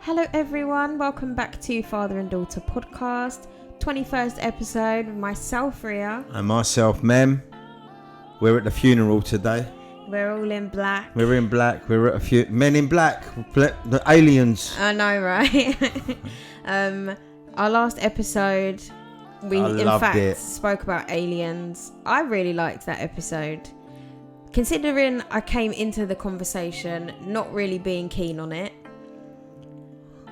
Hello everyone, welcome back to Father and Daughter Podcast, 21st episode with myself, Ria. And myself, Mem. We're at the funeral today. We're all in black. We're in black. We're at a Men in Black. The aliens. I know, right? Our last episode, we spoke about aliens. I really liked that episode. Considering I came into the conversation not really being keen on it,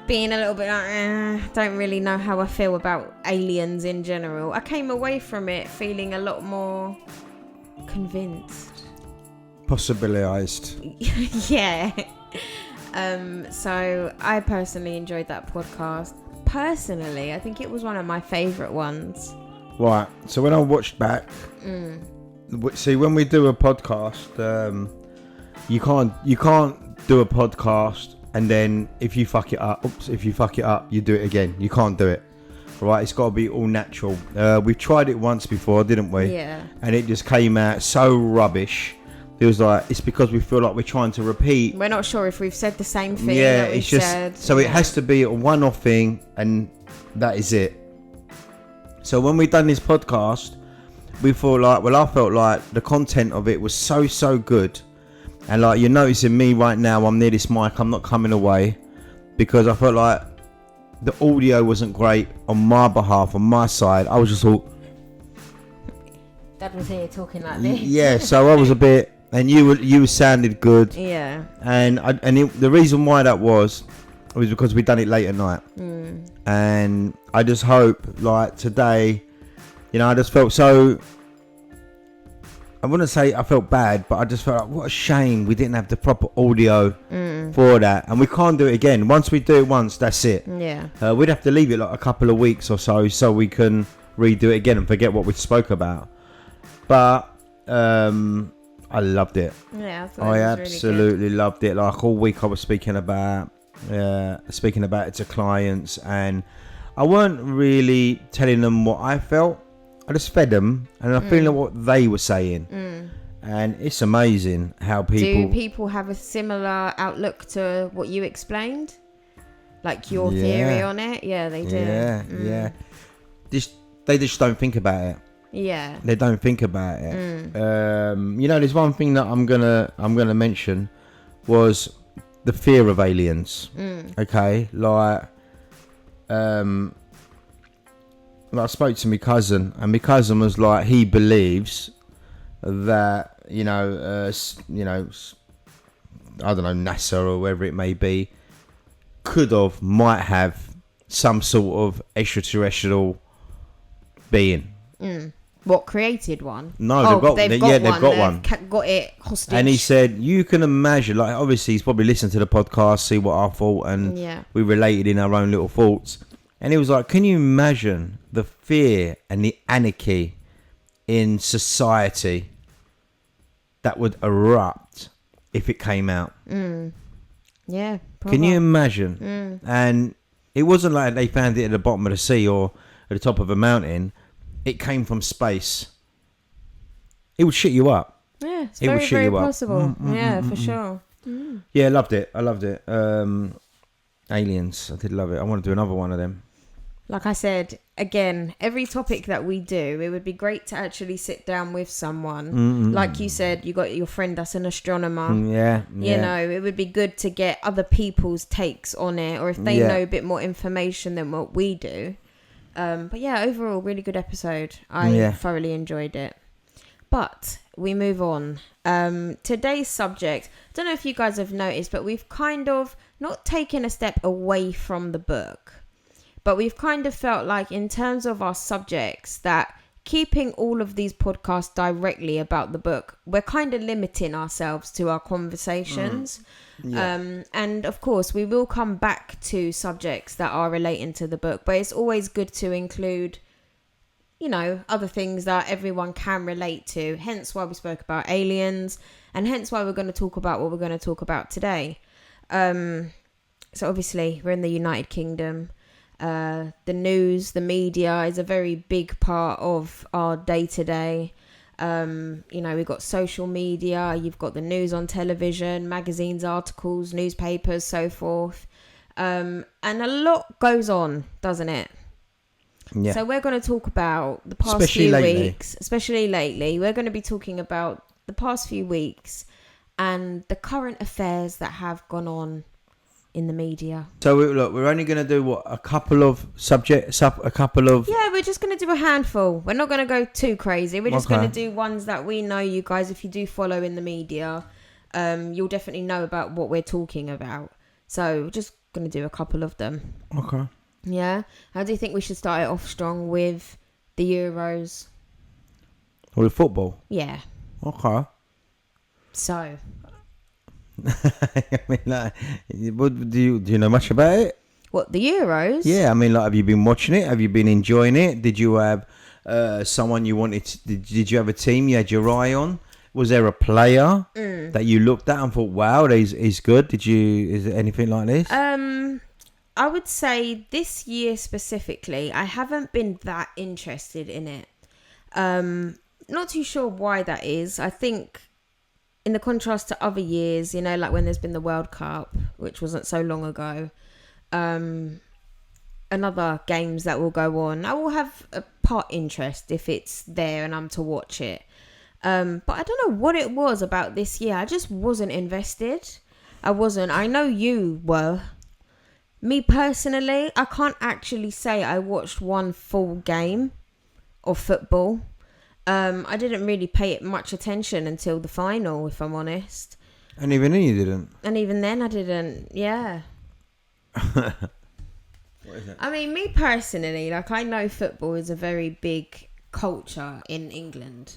being a little bit like, don't really know how I feel about aliens in general, I came away from it feeling a lot more convinced. Possibilized. Yeah. So I personally enjoyed that podcast. Personally, I think it was one of my favourite ones. Right. So when I watched back, see, when we do a podcast, you can't do a podcast and then if you fuck it up, you do it again. You can't do it. Right? It's got to be all natural. We've tried it once before, didn't we? Yeah. And it just came out so rubbish. It was like, it's because we feel like we're trying to repeat. We're not sure if we've said the same thing. Yeah, that we've it's just said. So it has to be a one-off thing, and that is it. So when we done this podcast, I felt like the content of it was so good, and like you're noticing me right now, I'm near this mic, I'm not coming away, because I felt like the audio wasn't great on my behalf, on my side. I was just all. Dad was here talking like this. Yeah, so I was a bit. And you sounded good. Yeah. And the reason why that was because we done it late at night. And I just hope, like today, I just felt so. I wouldn't say I felt bad, but I just felt like, what a shame we didn't have the proper audio for that. And we can't do it again. Once we do it once, that's it. Yeah. We'd have to leave it like a couple of weeks or so we can redo it again and forget what we spoke about. But I loved it. Yeah, I absolutely really loved it. Like all week I was speaking about it to clients, and I weren't really telling them what I felt. I just fed them, and I feel like what they were saying. And it's amazing how people have a similar outlook to what you explained, like your theory on it. Yeah, they do. Yeah. They just don't think about it. Yeah, they don't think about it. There's one thing that I'm gonna mention was the fear of aliens. Okay, like I spoke to my cousin, and my cousin was like, he believes that I don't know, NASA or wherever it may be might have some sort of extraterrestrial being. What, created one? No, they've got one. Got it hostage. And he said, you can imagine, like obviously he's probably listened to the podcast, see what I thought, and we related in our own little thoughts. And he was like, can you imagine the fear and the anarchy in society that would erupt if it came out? Yeah. Probably. Can you imagine? And it wasn't like they found it at the bottom of the sea or at the top of a mountain. It came from space. It would shit you up. Yeah, it's very, very possible. For sure. Yeah, I loved it. Aliens. I did love it. I want to do another one of them. Like I said, again, every topic that we do, it would be great to actually sit down with someone. Like you said, you got your friend that's an astronomer. Yeah. It would be good to get other people's takes on it, or if they know a bit more information than what we do. But yeah, overall, really good episode. I thoroughly enjoyed it. But we move on. Today's subject, I don't know if you guys have noticed, but we've kind of not taken a step away from the book. But we've kind of felt like in terms of our subjects that keeping all of these podcasts directly about the book, we're kind of limiting ourselves to our conversations. And of course, we will come back to subjects that are relating to the book, but it's always good to include, other things that everyone can relate to. Hence why we spoke about aliens, and hence why we're going to talk about what we're going to talk about today. So obviously, we're in the United Kingdom. The news, the media is a very big part of our day-to-day. We've got social media, you've got the news on television, magazines, articles, newspapers, so forth. And a lot goes on, doesn't it? Yeah. So we're going to talk about the past Especially few lately. weeks, especially lately. We're going to be talking about the past few weeks and the current affairs that have gone on in the media. So we're only going to do a couple of subjects, a couple of... Yeah, we're just going to do a handful. We're not going to go too crazy. We're just going to do ones that we know you guys, if you do follow in the media, you'll definitely know about what we're talking about. So we're just going to do a couple of them. Okay. Yeah. How do you think we should start it off strong with the Euros? With football? Yeah. Okay. So... I mean, like, what, do you know much about it? What, the Euros? Yeah, I mean, like, have you been watching it? Have you been enjoying it? Did you have someone you wanted to, did you have a team you had your eye on? Was there a player that you looked at and thought, wow, he's good? Is it anything like this? I would say this year specifically, I haven't been that interested in it. Not too sure why that is. I think in the contrast to other years, you know, like when there's been the World Cup, which wasn't so long ago, and other games that will go on, I will have a part interest if it's there and I'm to watch it. But I don't know what it was about this year. I just wasn't invested. I wasn't. I know you were. Me personally, I can't actually say I watched one full game of football. I didn't really pay it much attention until the final, if I'm honest. And even then you didn't? And even then I didn't, yeah. What is it? I mean, me personally, like, I know football is a very big culture in England.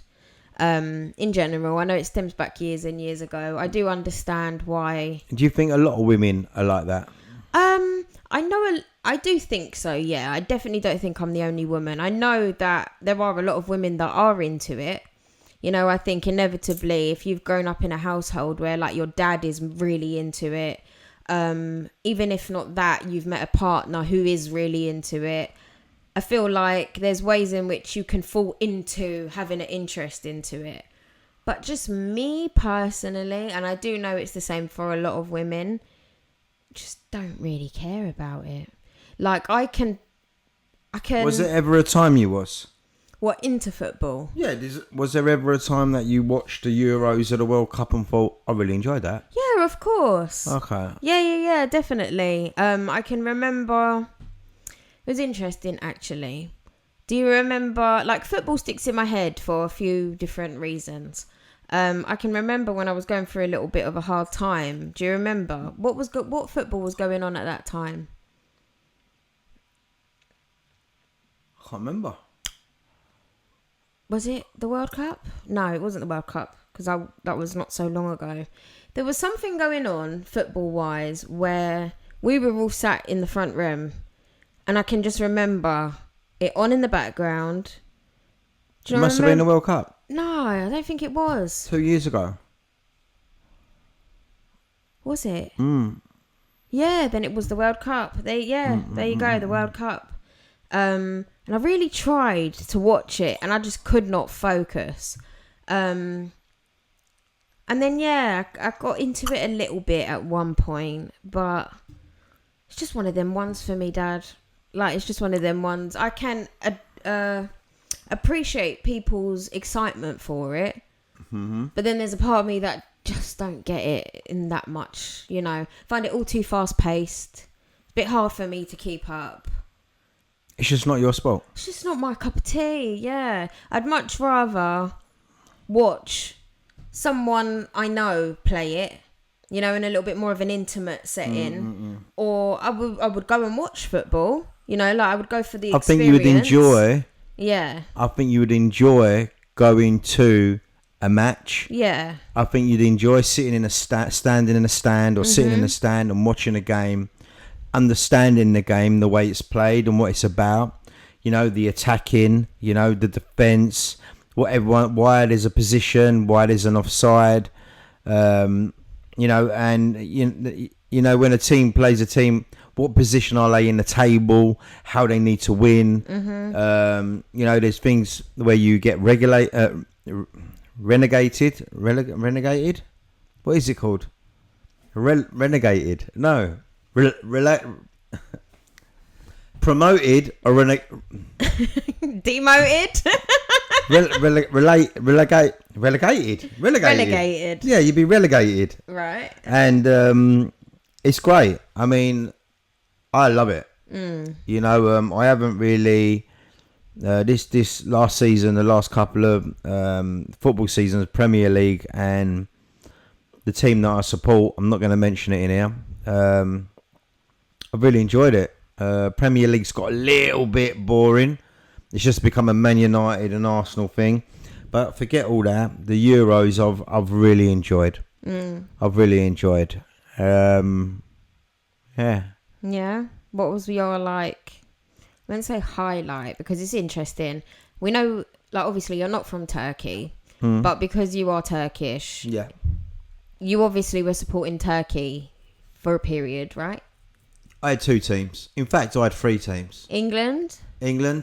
In general, I know it stems back years and years ago. I do understand why. Do you think a lot of women are like that? I do think so, yeah. I definitely don't think I'm the only woman. I know that there are a lot of women that are into it. You know, I think inevitably, if you've grown up in a household where, like, your dad is really into it, even if not that, you've met a partner who is really into it. I feel like there's ways in which you can fall into having an interest into it. But just me personally, and I do know it's the same for a lot of women, just don't really care about it. Like, I can. Was there ever a time you was? What, into football? Yeah. Was there ever a time that you watched the Euros or the World Cup and thought, I really enjoyed that? Yeah, of course. Okay. Yeah, definitely. I can remember. It was interesting, actually. Do you remember? Like, football sticks in my head for a few different reasons. I can remember when I was going through a little bit of a hard time. Do you remember what football was going on at that time? I can't remember. Was it the World Cup? No, it wasn't the World Cup, because that was not so long ago. There was something going on football-wise where we were all sat in the front room, and I can just remember it on in the background. It must have been the World Cup. No, I don't think it was. 2 years ago. Was it? Yeah, then it was the World Cup. There you go, the World Cup. And I really tried to watch it, and I just could not focus. And then, I got into it a little bit at one point, but it's just one of them ones for me, Dad. Like, it's just one of them ones. I can appreciate people's excitement for it, but then there's a part of me that just don't get it in that much, you know. Find it all too fast-paced. It's a bit hard for me to keep up. It's just not your sport. It's just not my cup of tea, yeah. I'd much rather watch someone I know play it, you know, in a little bit more of an intimate setting. Or I would go and watch football, you know, like I would go for the experience. I think you would enjoy... Yeah. I think you would enjoy going to a match. Yeah. I think you'd enjoy sitting in a standing in a stand or sitting in a stand and watching a game, understanding the game, the way it's played and what it's about. You know, the attacking, you know, the defence, why there's a position, why there's an offside. You know, and you know when a team plays a team, what position are they in the table, how they need to win. You know, there's things where you get renegated. What is it called? Renegated? No. Promoted or demoted. Relegated. Yeah, you'd be relegated. Right. And it's great. I mean, I love it. You know, I haven't really this last season, the last couple of football seasons, Premier League, and the team that I support. I'm not going to mention it in here. I've really enjoyed it. Premier League's got a little bit boring. It's just become a Man United and Arsenal thing. But forget all that. The Euros I've really enjoyed. I've really enjoyed. Yeah. Yeah. What was your like? I won't say highlight because it's interesting. We know, like, obviously you're not from Turkey, but because you are Turkish, yeah, you obviously were supporting Turkey for a period, right? I had 2 teams. In fact, I had 3 teams. England,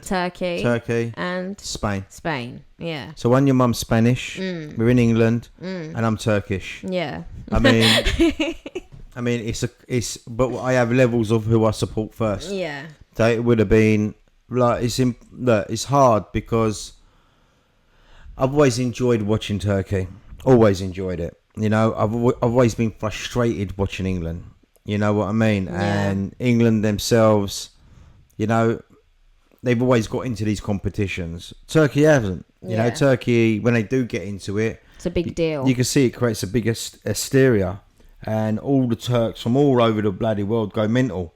Turkey, and Spain. Yeah. So when your mum's Spanish, we're in England, and I'm Turkish. Yeah. I mean, but I have levels of who I support first. Yeah. So it would have been like it's hard because I've always enjoyed watching Turkey. Always enjoyed it. You know, I've always been frustrated watching England. You know what I mean? Yeah. And England themselves, you know, they've always got into these competitions. Turkey hasn't. You know, Turkey, when they do get into it, it's a big deal. You can see it creates a big hysteria. And all the Turks from all over the bloody world go mental.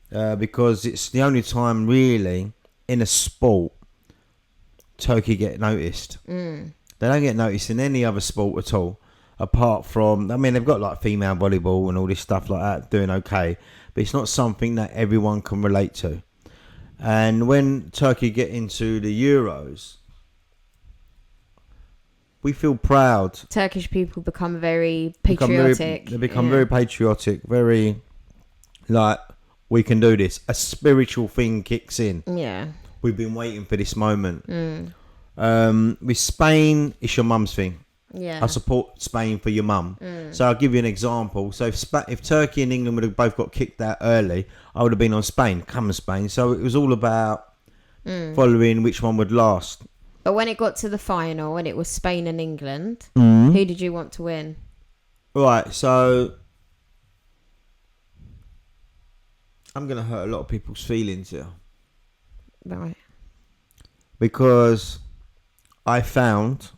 Because it's the only time really in a sport Turkey get noticed. They don't get noticed in any other sport at all. Apart from, I mean, they've got like female volleyball and all this stuff like that doing okay, but it's not something that everyone can relate to. And when Turkey get into the Euros, we feel proud. Turkish people become very patriotic. They become very patriotic, very like, we can do this. A spiritual thing kicks in. Yeah. We've been waiting for this moment. With Spain, it's your mum's thing. Yeah. I support Spain for your mum. So I'll give you an example. So if Turkey and England would have both got kicked out early, I would have been on Spain. Come on, Spain. So it was all about following which one would last. But when it got to the final and it was Spain and England, who did you want to win? Right, so I'm going to hurt a lot of people's feelings here. Right. Because I found...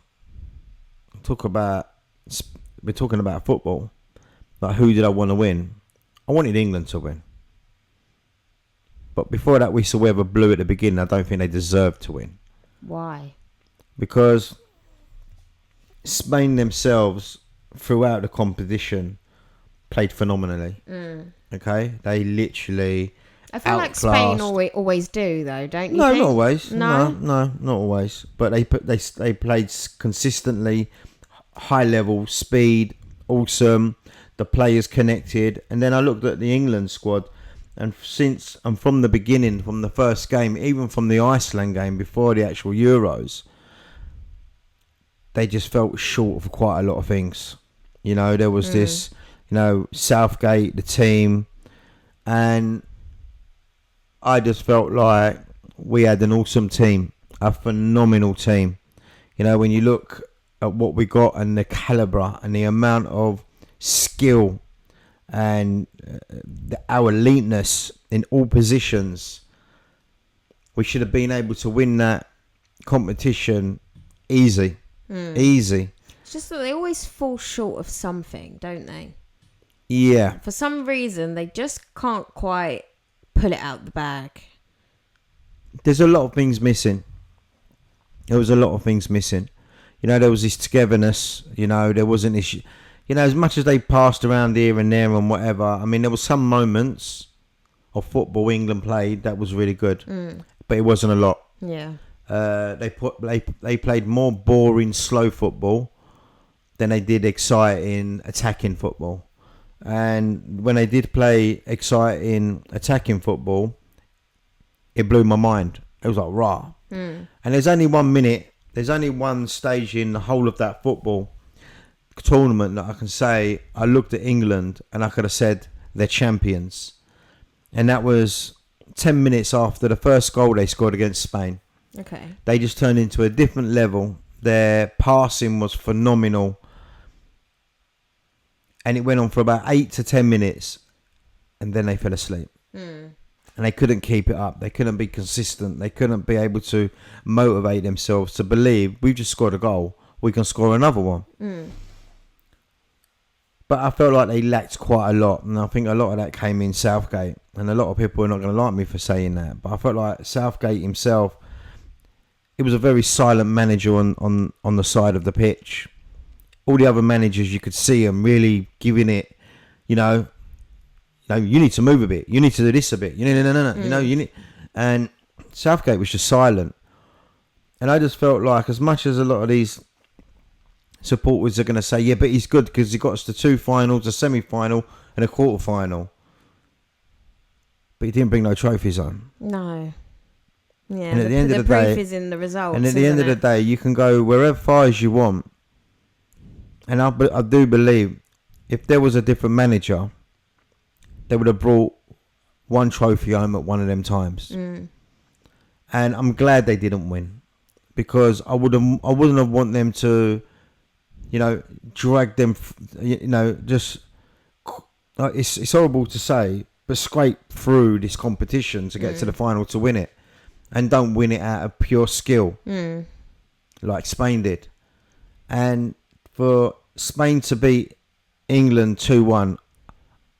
we're talking about football, like who did I want to win? I wanted England to win, but before that whistle blew at the beginning, I don't think they deserved to win. Why? Because Spain themselves throughout the competition played phenomenally. Okay, they literally I feel like Spain always do though, don't you? No, think? not always. No, not always. But they played consistently, high level, speed, awesome. The players connected, and then I looked at the England squad, and from the beginning, from the first game, even from the Iceland game before the actual Euros, they just felt short of quite a lot of things. You know, there was this, you know, Southgate, the team, and I just felt like we had an awesome team, a phenomenal team. You know, when you look at what we got and the calibre and the amount of skill and our eliteness in all positions, we should have been able to win that competition easy. Easy. It's just that they always fall short of something, don't they? Yeah. For some reason, they just can't quite pull it out the bag. There's a lot of things missing. There was a lot of things missing. You know, there was this togetherness. You know, there wasn't this... You know, as much as they passed around here and there and whatever, I mean, there were some moments of football England played that was really good. But it wasn't a lot. Yeah. They played more boring, slow football than they did exciting, attacking football. And when they did play exciting, attacking football, it blew my mind. It was like, rah. And there's only 1 minute, there's only one stage in the whole of that football tournament that I can say I looked at England and I could have said they're champions. and that was 10 minutes after the first goal they scored against Spain. Okay. They just turned into a different level. Their passing was phenomenal. And it went on for about 8 to 10 minutes. And then they fell asleep. And they couldn't keep it up. They couldn't be consistent. They couldn't be able to motivate themselves to believe, we've just scored a goal, we can score another one. But I felt like they lacked quite a lot. And I think a lot of that came in Southgate. And a lot of people are not going to like me for saying that. But I felt like Southgate himself, it was a very silent manager on the side of the pitch. All the other managers, you could see them really giving it, you need to move a bit. You need to do this a bit. You need. And Southgate was just silent. And I just felt like, as much as a lot of these supporters are going to say, yeah, but he's good because he got us to 2 finals, a semi-final and a quarter-final. But he didn't bring no trophies home. No. Yeah, and at the end of the proof day, is in the results. And at the end of the day, you can go wherever far as you want. And I do believe if there was a different manager, they would have brought 1 trophy home at one of them times. And I'm glad they didn't win, because I wouldn't have want them to, drag them, just, it's horrible to say, but scrape through this competition to get to the final to win it, and don't win it out of pure skill, like Spain did. And for Spain to beat England 2-1,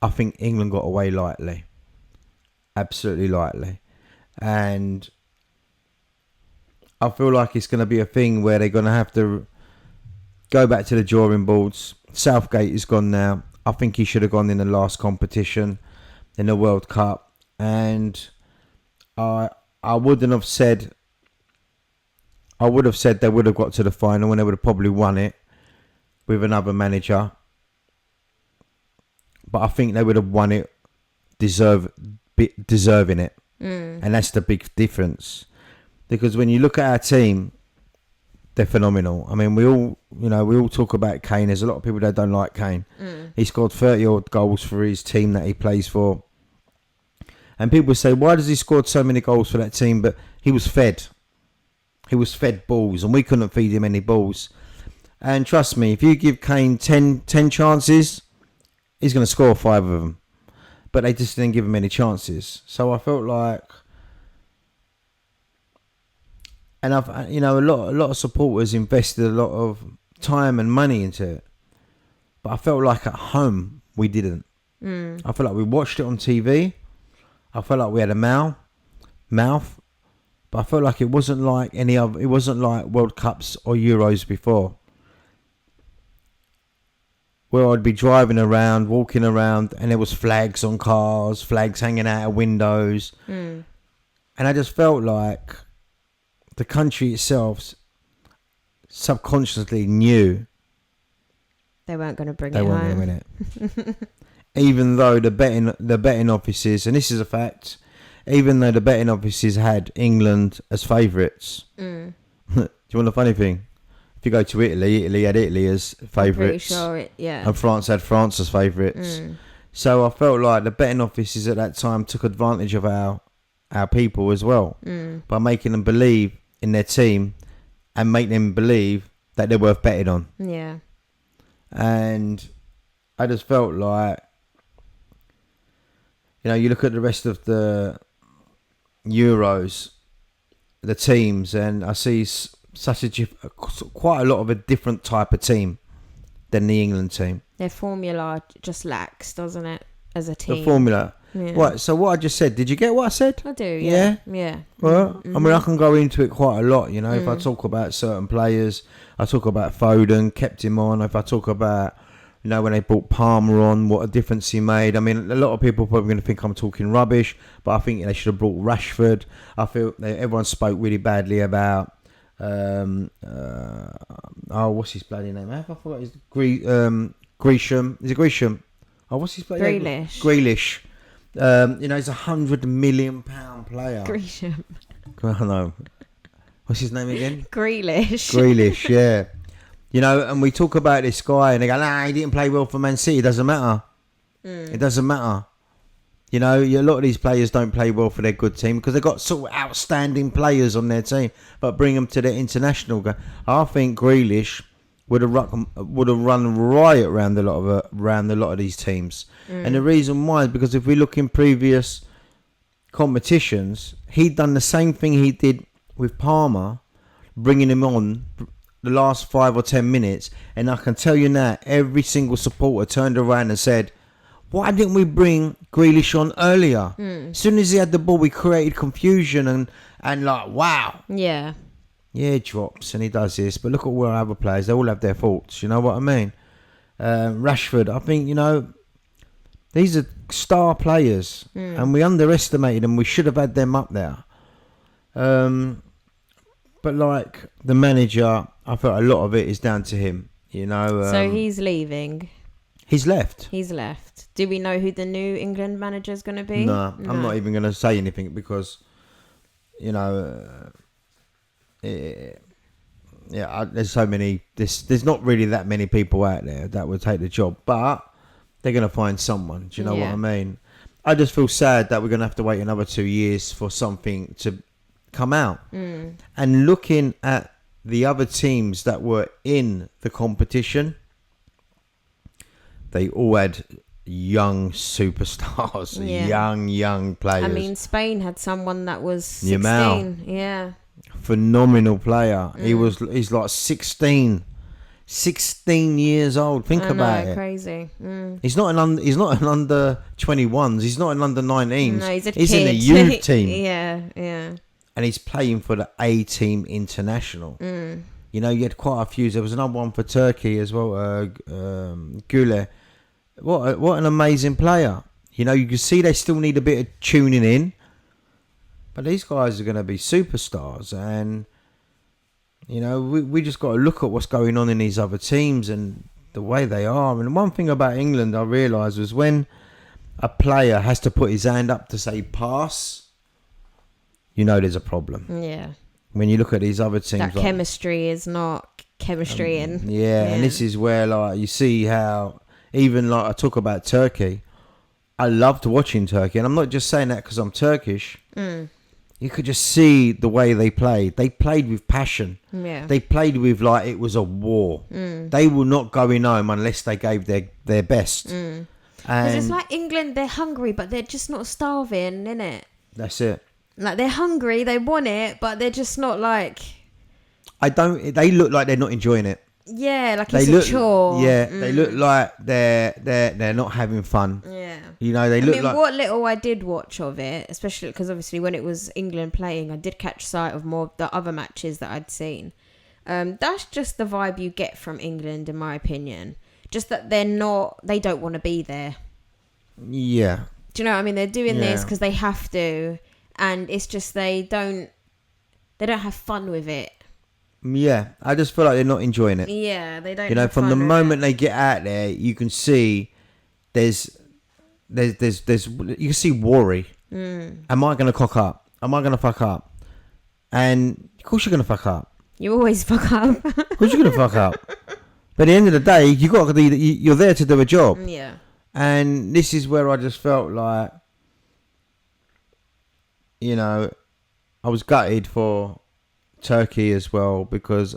I think England got away lightly. Absolutely lightly. And I feel like it's going to be a thing where they're going to have to go back to the drawing boards. Southgate is gone now. I think he should have gone in the last competition in the World Cup. And I wouldn't have said... I would have said they would have got to the final and they would have probably won it with another manager. But I think they would have won it deserving it. And that's the big difference. Because when you look at our team, they're phenomenal. I mean, we all talk about Kane. There's a lot of people that don't like Kane. He scored 30 odd goals for his team that he plays for. And people say, why does he score so many goals for that team? But he was fed. He was fed balls, and we couldn't feed him any balls. And trust me, if you give Kane 10 chances, he's going to score 5 of them. But they just didn't give him any chances. So I felt like, and I've, a lot of supporters invested a lot of time and money into it. But I felt like at home we didn't. I felt like we watched it on TV. I felt like we had a mouth. But I felt like it wasn't like any other. It wasn't like World Cups or Euros before, where I'd be driving around, walking around, and there was flags on cars, flags hanging out of windows. And I just felt like the country itself subconsciously knew they weren't going to bring it home. They weren't going to win it. Even though the betting offices, and this is a fact, even though the betting offices had England as favourites. Do you want a funny thing? If you go to Italy had Italy as favourites. I'm pretty sure yeah. And France had France as favourites. So I felt like the betting offices at that time took advantage of our people as well. By making them believe in their team and make them believe that they're worth betting on. Yeah. And I just felt like, you look at the rest of the Euros, the teams, and I see quite a lot of a different type of team than the England team. Their formula just lacks, doesn't it, as a team? The formula. Yeah. Right, so what I just said, did you get what I said? I do, yeah. Yeah. Well, I mean, I can go into it quite a lot, if I talk about certain players. I talk about Foden, kept him on. If I talk about, when they brought Palmer on, what a difference he made. I mean, a lot of people are probably going to think I'm talking rubbish, but I think they should have brought Rashford. I feel everyone spoke really badly about, what's his bloody name? I forgot his Gresham. Is it Gresham? Oh, what's his bloody name? Grealish. He's £100 million player. Gresham. I know. What's his name again? Grealish, yeah. And we talk about this guy and they go, he didn't play well for Man City. It doesn't matter. It doesn't matter. You know, a lot of these players don't play well for their good team because they've got sort of outstanding players on their team, but bring them to their international game. I think Grealish would have run riot around a lot of these teams. And the reason why is because if we look in previous competitions, he'd done the same thing he did with Palmer, bringing him on the last 5 or 10 minutes. And I can tell you now, every single supporter turned around and said, why didn't we bring Grealish on earlier? As soon as he had the ball, we created confusion and like, wow. Yeah. Yeah, he drops and he does this. But look at all our other players. They all have their faults. You know what I mean? Rashford, I think, you know, these are star players. And we underestimated them. We should have had them up there. But like the manager, I felt a lot of it is down to him. You know. So he's leaving. He's left. He's left. Do we know who the new England manager is going to be? No, I'm not even going to say anything because, you know, there's so many. There's not really that many people out there that would take the job, but they're going to find someone. Do you know what I mean? I just feel sad that we're going to have to wait another 2 years for something to come out. And looking at the other teams that were in the competition, they all had young superstars, young players. I mean, Spain had someone that was 16. Yeah. Phenomenal player. He's like 16 years old. Think about it. Crazy. He's not an under 21s. He's not an under 19s. No, he's in a youth team. Yeah. And he's playing for the A team international. You know, you had quite a few. There was another one for Turkey as well. Güle. What an amazing player. You know, you can see they still need a bit of tuning in. But these guys are going to be superstars. And, you know, we just got to look at what's going on in these other teams and the way they are. And one thing about England I realised was when a player has to put his hand up to say pass, you know there's a problem. Yeah. When you look at these other teams. That chemistry is not chemistry. And this is where, like, you see how, even like I talk about Turkey, I loved watching Turkey. And I'm not just saying that because I'm Turkish. You could just see the way they played. They played with passion. Yeah. They played with like it was a war. They will not go in home unless they gave their best. Because it's like England, they're hungry, but they're just not starving, innit? That's it. Like, they're hungry, they want it, but they're just not like... They look like they're not enjoying it. Yeah, like it's a chore. Yeah, they look like they're not having fun. Yeah. You know, they look like... what little I did watch of it, especially because obviously when it was England playing, I did catch sight of more of the other matches that I'd seen. That's just the vibe you get from England, in my opinion. Just that they don't want to be there. Yeah. Do you know what I mean? They're doing this because they have to, and it's just they don't have fun with it. Yeah, I just feel like they're not enjoying it. Yeah, they don't. You know, from the moment they get out there, you can see there's you can see worry. Am I going to cock up? Am I going to fuck up? And of course you're going to fuck up. You always fuck up. Of course you're going to fuck up. But at the end of the day, you're there to do a job. Yeah. And this is where I just felt like, you know, I was gutted for Turkey as well because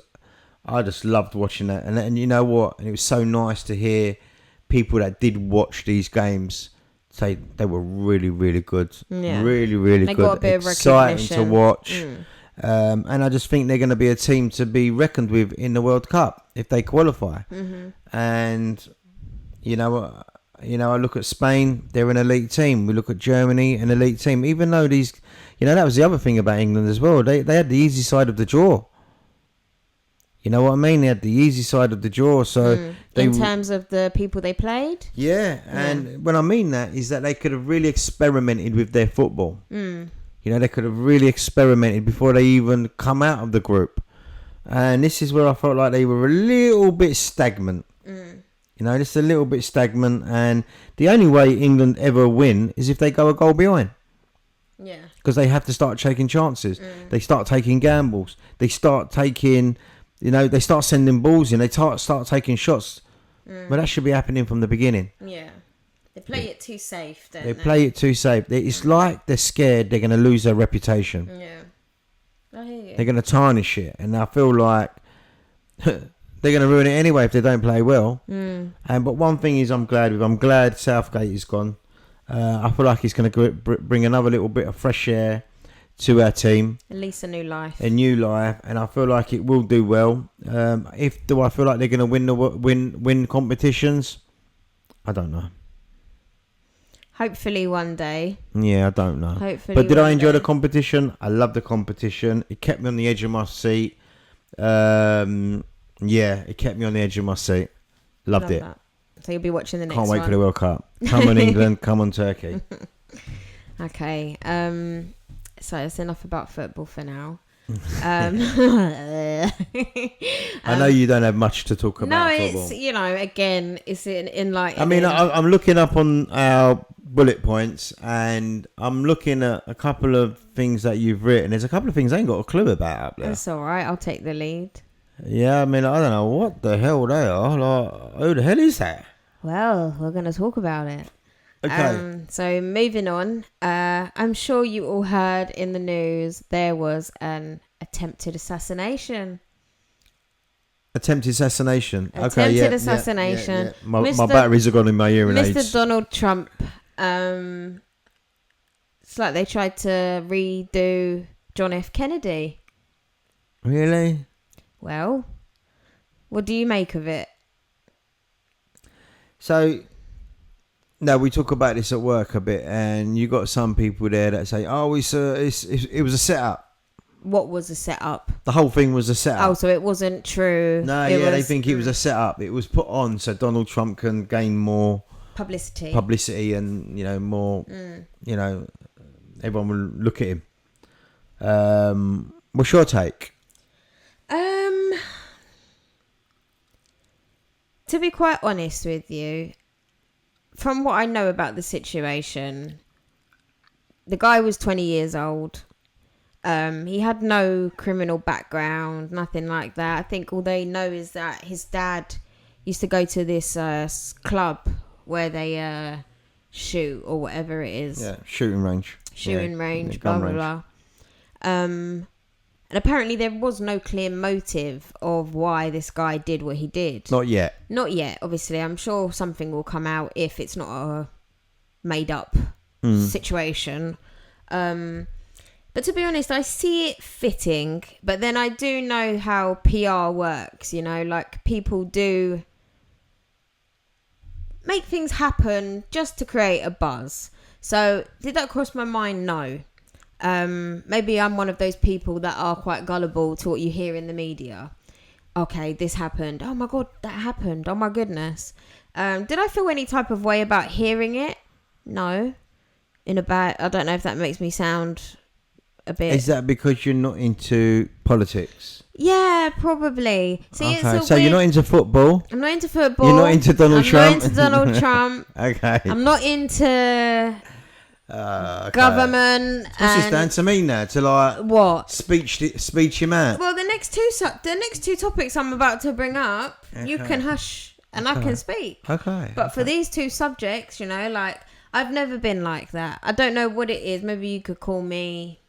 I just loved watching that. And you know what? And it was so nice to hear people that did watch these games say they were really, really good. Yeah. Really, really they good. Got a bit exciting of to watch. And I just think they're going to be a team to be reckoned with in the World Cup if they qualify. And, you know, I look at Spain, they're an elite team. We look at Germany, an elite team. Even though these, you know, that was the other thing about England as well. They had the easy side of the draw. You know what I mean? They had the easy side of the draw. So in terms of the people they played? Yeah. And when I mean that is that they could have really experimented with their football. You know, they could have really experimented before they even come out of the group. And this is where I felt like they were a little bit stagnant. You know, just a little bit stagnant. And the only way England ever win is if they go a goal behind. Yeah. Because they have to start taking chances. They start taking gambles. They start taking, you know, they start sending balls in. They start taking shots. But that should be happening from the beginning. Yeah. They play it too safe, don't they? They play it too safe. It's like they're scared they're going to lose their reputation. Yeah. I hear you. They're going to tarnish it. And I feel like they're going to ruin it anyway if they don't play well. But one thing is I'm glad Southgate is gone. I feel like he's going to bring another little bit of fresh air to our team. At least a new life. And I feel like it will do well. Do I feel like they're going to win competitions? I don't know. Hopefully one day. Yeah, I don't know. Hopefully. But did I enjoy the competition? I loved the competition. It kept me on the edge of my seat. It kept me on the edge of my seat. Loved it. That. So you'll be watching the next one. Can't wait for the World Cup. Come on England, come on Turkey. Okay. So it's enough about football for now. I know you don't have much to talk about. No, football. It's again, it's in like. I mean, I'm looking up on our bullet points, and I'm looking at a couple of things that you've written. There's a couple of things I ain't got a clue about up there. That's all right. I'll take the lead. Yeah, I mean, I don't know what the hell they are. Like, who the hell is that? Well, we're gonna talk about it. Okay. So moving on, I'm sure you all heard in the news there was an attempted assassination. Attempted assassination. Attempted assassination. Yeah. My batteries are gone in my hearing aids. Mr. Donald Trump. It's like they tried to redo John F. Kennedy. Really? Well, what do you make of it? So, no, we talk about this at work a bit, and you got some people there that say, "Oh, it was a setup." What was a setup? The whole thing was a setup. Oh, so it wasn't true. No, they think it was a setup. It was put on so Donald Trump can gain more publicity, and more. Everyone will look at him. What's your take? To be quite honest with you, from what I know about the situation, the guy was 20 years old. He had no criminal background, nothing like that. I think all they know is that his dad used to go to this club where they shoot or whatever it is. Yeah, shooting range, blah, blah, blah. And apparently there was no clear motive of why this guy did what he did. Not yet, obviously. I'm sure something will come out if it's not a made-up situation. But to be honest, I see it fitting. But then I do know how PR works, like people do make things happen just to create a buzz. So did that cross my mind? No. Maybe I'm one of those people that are quite gullible to what you hear in the media. Okay, this happened. Oh my God, that happened. Oh my goodness. Did I feel any type of way about hearing it? No. I don't know if that makes me sound a bit. Is that because you're not into politics? Yeah, probably. See, okay, so you're not into football? I'm not into football. You're not into Donald Trump? I'm not into Donald Trump. Okay. I'm not into government. What's this down to me now? To like what? Speech him out. Well, the next two topics I'm about to bring up, you can hush and I can speak. Okay. But for these two subjects, like I've never been like that. I don't know what it is. Maybe you could call me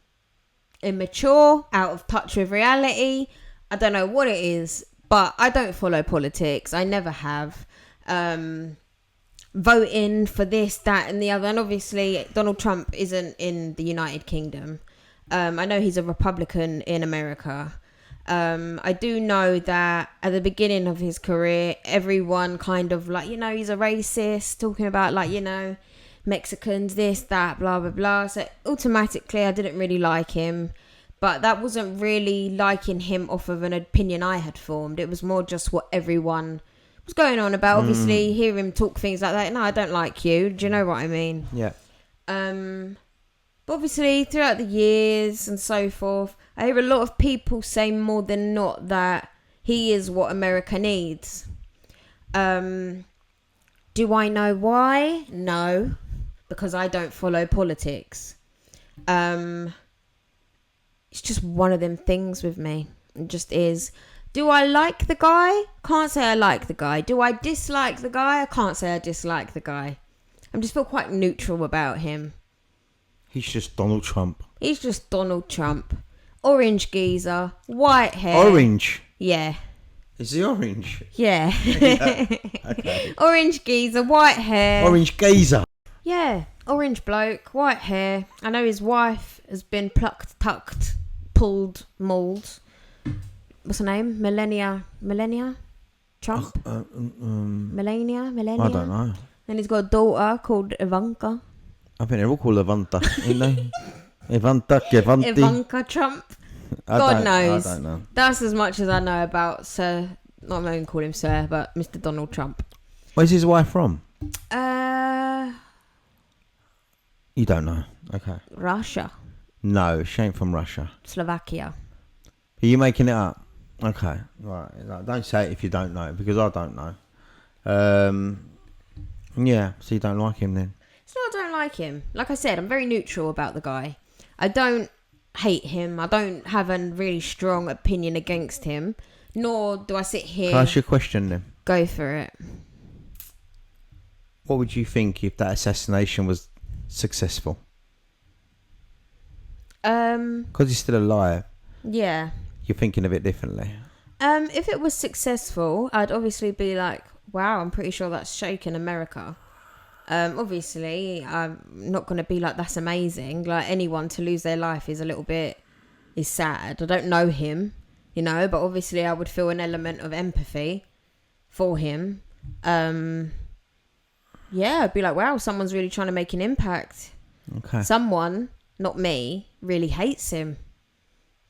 immature, out of touch with reality. I don't know what it is, but I don't follow politics. I never have. Voting for this, that and the other, and obviously Donald Trump isn't in the United Kingdom. I know he's a Republican in America. I do know that at the beginning of his career, everyone kind of like, he's a racist, talking about like, Mexicans, this, that, blah, blah, blah. So automatically I didn't really like him, but that wasn't really liking him off of an opinion I had formed. It was more just what everyone was going on about. Obviously, hear him talk things like that. No, I don't like you. Do you know what I mean? Yeah. But obviously, throughout the years and so forth, I hear a lot of people say more than not that he is what America needs. Do I know why? No, because I don't follow politics. It's just one of them things with me. It just is. Do I like the guy? Can't say I like the guy. Do I dislike the guy? I can't say I dislike the guy. I just feel quite neutral about him. He's just Donald Trump. He's just Donald Trump. Orange geezer, white hair. Orange? Yeah. Is he orange? Yeah. Yeah. Okay. Orange geezer, white hair. Orange geezer. Yeah. Orange bloke, white hair. I know his wife has been plucked, tucked, pulled, mauled. What's her name? Melania Trump? Melania? I don't know. And he's got a daughter called Ivanka. I think they're all called Ivanka, ain't they? Ivanka Trump. God knows. I don't know. That's as much as I know about Sir. Not going to call him Sir, but Mr. Donald Trump. Where's his wife from? You don't know. Okay. Russia. No, she ain't from Russia. Slovakia. Are you making it up? Okay. Right. No, don't say it if you don't know, because I don't know. Yeah, so you don't like him then? It's not I don't like him. Like I said, I'm very neutral about the guy. I don't hate him. I don't have a really strong opinion against him. Nor do I sit here... Can I ask you a question then? Go for it. What would you think if that assassination was successful? Because he's still alive. Yeah. You're thinking of it differently. If it was successful, I'd obviously be like, wow, I'm pretty sure that's shaken America. Obviously, I'm not going to be like, that's amazing. Like, anyone to lose their life is sad. I don't know him, you know, but obviously I would feel an element of empathy for him. Yeah, I'd be like, wow, someone's really trying to make an impact. Okay. Someone, not me, really hates him.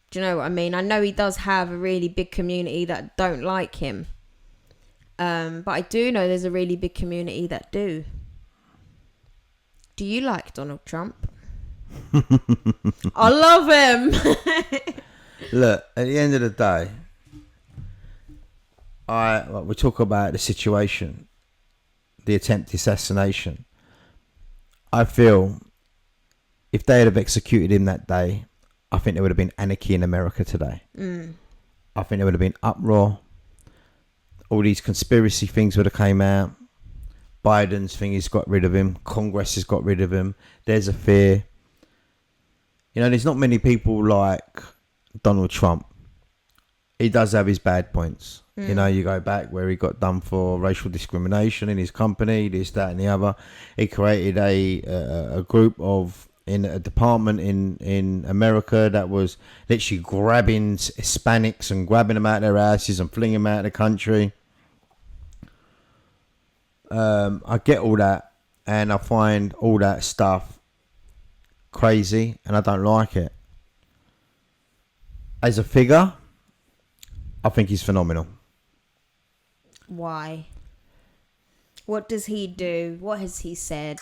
Do you know what I mean? I know he does have a really big community that don't like him. But I do know there's a really big community that do. Do you like Donald Trump? I love him. Look, at the end of the day, we talk about the situation, the attempted assassination. I feel if they had have executed him that day, I think there would have been anarchy in America today. I think there would have been uproar. All these conspiracy things would have came out. Biden's thing has got rid of him. Congress has got rid of him. There's a fear. You know, there's not many people like Donald Trump. He does have his bad points. You know, you go back where he got done for racial discrimination in his company, this, that, and the other. He created a group in a department in America that was literally grabbing Hispanics and grabbing them out of their houses and flinging them out of the country. I get all that, and I find all that stuff crazy, and I don't like it. As a figure, I think he's phenomenal. Why? What does he do? What has he said?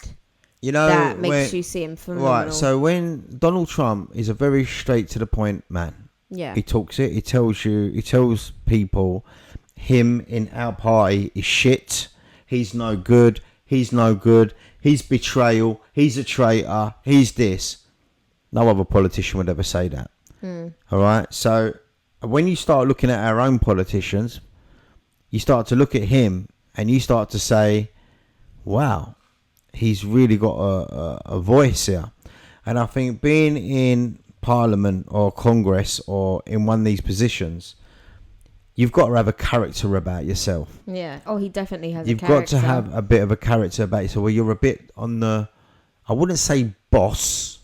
You know, that makes you see him phenomenal. Right, so when Donald Trump is a very straight to the point man. Yeah. He talks it, he tells people him in our party is shit. He's no good. He's betrayal. He's a traitor. He's this. No other politician would ever say that. All right. So when you start looking at our own politicians, you start to look at him and you start to say, wow, he's really got a voice here. And I think being in Parliament or Congress or in one of these positions, you've got to have a character about yourself. Yeah. Oh, he definitely has You've got to have a bit of a character about yourself. Well, you're a bit on the, I wouldn't say boss,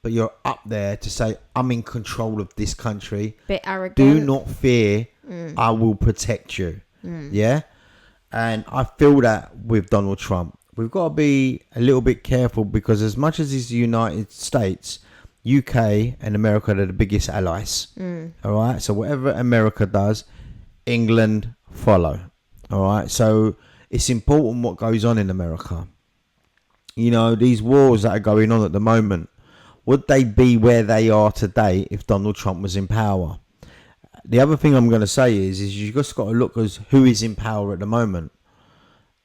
but you're up there to say, I'm in control of this country. Bit arrogant. Do not fear. I will protect you. Yeah? And I feel that with Donald Trump. We've got to be a little bit careful because as much as it's the United States, UK and America are the biggest allies. All right? So whatever America does, England follow. All right? So it's important what goes on in America. You know, these wars that are going on at the moment, would they be where they are today if Donald Trump was in power? The other thing I'm going to say is you've just got to look as who is in power at the moment.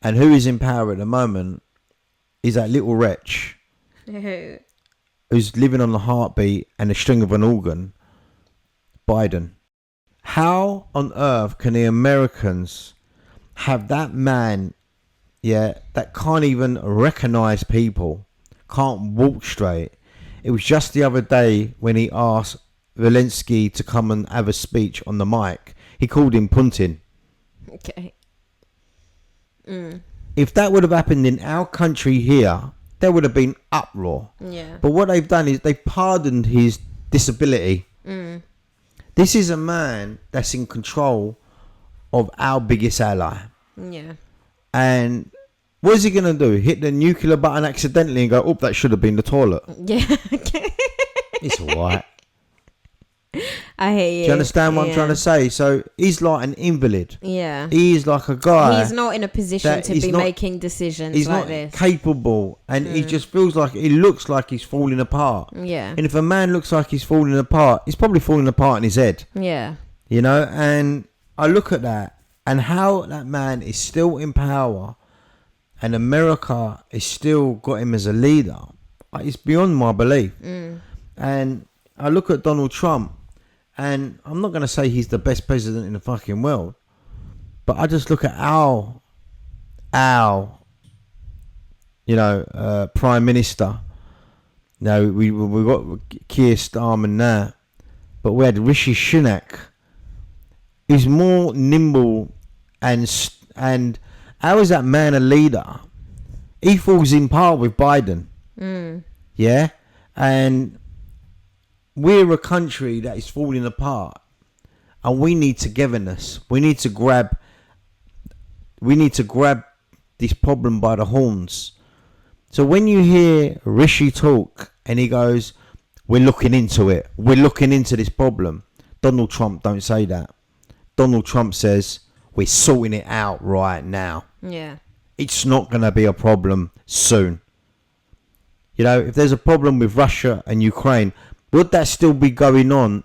And who is in power at the moment is that little wretch who's living on the heartbeat and the string of an organ, Biden. How on earth can the Americans have that man that can't even recognise people, can't walk straight. It was just the other day when he asked Zelensky to come and have a speech on the mic. He called him Putin. Okay. If that would have happened in our country here, there would have been uproar. Yeah. But what they've done is they've pardoned his disability. This is a man that's in control of our biggest ally. Yeah. And what is he going to do? Hit the nuclear button accidentally and go, oh, that should have been the toilet. Yeah. It's alright. I hear you. Do you understand what I'm trying to say? So he's like an invalid. Yeah. He's like a guy. He's not in a position to be making decisions he's like not this. Capable. And he just feels like, he looks like he's falling apart. Yeah. And if a man looks like he's falling apart, he's probably falling apart in his head. Yeah. You know, and I look at that and how that man is still in power and America is still got him as a leader. It's beyond my belief. And I look at Donald Trump and I'm not going to say he's the best president in the fucking world, but I just look at our Prime Minister. No, we got Keir Starmer now, but we had Rishi Sunak. He's more nimble and how is that man a leader? He falls in par with Biden. Yeah, and we're a country that is falling apart, and we need togetherness. We need to grab this problem by the horns. So when you hear Rishi talk and he goes, we're looking into it, we're looking into this problem, Donald Trump don't say that. Donald Trump says, we're sorting it out right now. Yeah. It's not going to be a problem soon. You know, if there's a problem with Russia and Ukraine, would that still be going on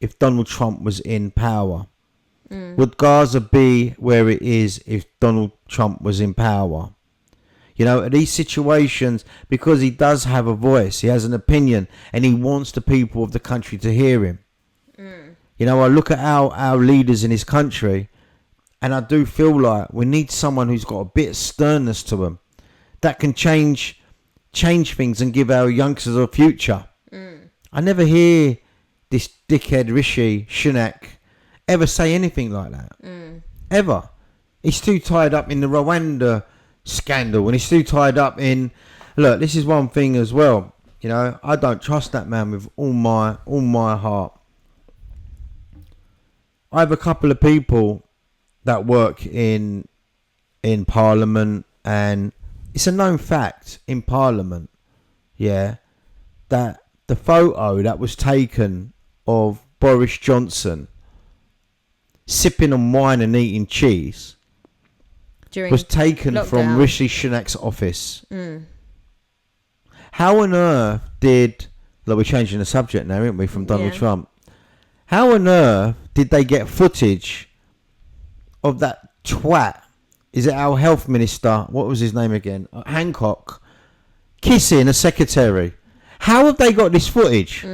if Donald Trump was in power? Would Gaza be where it is if Donald Trump was in power? You know, these situations, because he does have a voice, he has an opinion, and he wants the people of the country to hear him. You know, I look at our leaders in his country, and I do feel like we need someone who's got a bit of sternness to them that can change things and give our youngsters a future. I never hear this dickhead Rishi Sunak ever say anything like that. Ever. He's too tied up in the Rwanda scandal, and he's too tied up in... Look, this is one thing as well. You know, I don't trust that man with all my heart. I have a couple of people that work in Parliament, and it's a known fact in Parliament, that the photo that was taken of Boris Johnson sipping on wine and eating cheese was taken from Rishi Sunak's office. How on earth did... Look, we're changing the subject now, aren't we, from Donald Trump? How on earth did they get footage of that twat? Is it our health minister? What was his name again? Hancock. Kissing a secretary. How have they got this footage?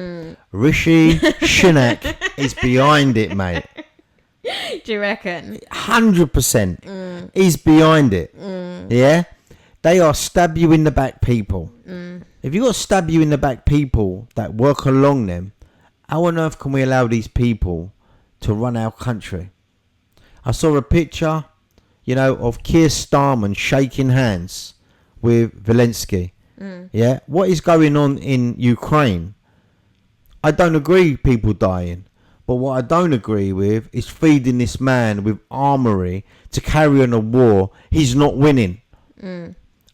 Rishi Sunak is behind it, mate. Do you reckon? 100%. He's behind it. Yeah? They are stab you in the back people. If you got stab you in the back people that work along them, how on earth can we allow these people to run our country? I saw a picture, you know, of Keir Starmer shaking hands with Zelensky. Yeah, what is going on in Ukraine? I don't agree with people dying, but what I don't agree with is feeding this man with armory to carry on a war he's not winning.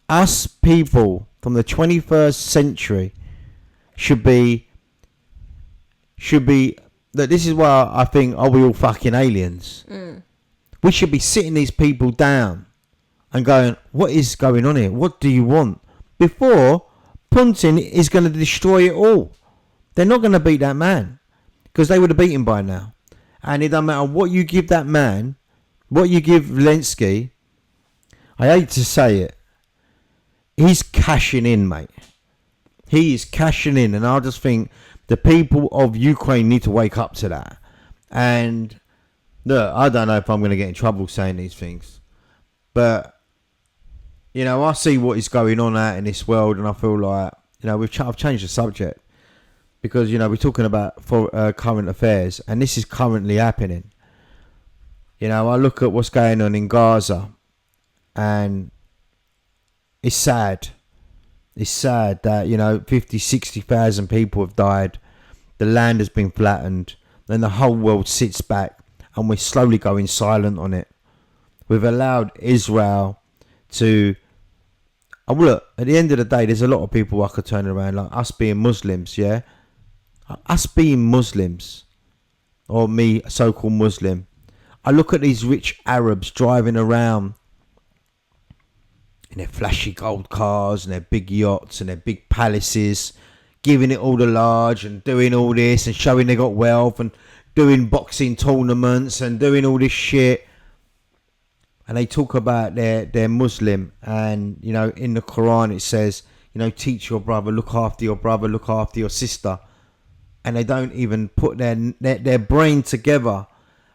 Us people from the 21st century should be that. This is why I think, are we all fucking aliens? We should be sitting these people down and going, what is going on here? What do you want? Before Putin is going to destroy it all. They're not going to beat that man, because they would have beaten by now. And it doesn't matter what you give that man, what you give Zelensky. I hate to say it, he's cashing in, mate. He is cashing in, and I just think the people of Ukraine need to wake up to that. And look, I don't know if I'm going to get in trouble saying these things, but you know, I see what is going on out in this world, and I feel like, you know, I've changed the subject because, you know, we're talking about current affairs, and this is currently happening. You know, I look at what's going on in Gaza, and it's sad. It's sad that, you know, 50, 60,000 people have died. The land has been flattened, and the whole world sits back, and we're slowly going silent on it. We've allowed Israel to... Oh, look, at the end of the day, there's a lot of people I could turn around, like us being Muslims, yeah? Us being Muslims, or me, a so-called Muslim. I look at these rich Arabs driving around in their flashy gold cars and their big yachts and their big palaces, giving it all the large and doing all this and showing they got wealth and doing boxing tournaments and doing all this shit. And they talk about they're Muslim, and, you know, in the Quran it says, you know, teach your brother, look after your brother, look after your sister. And they don't even put their brain together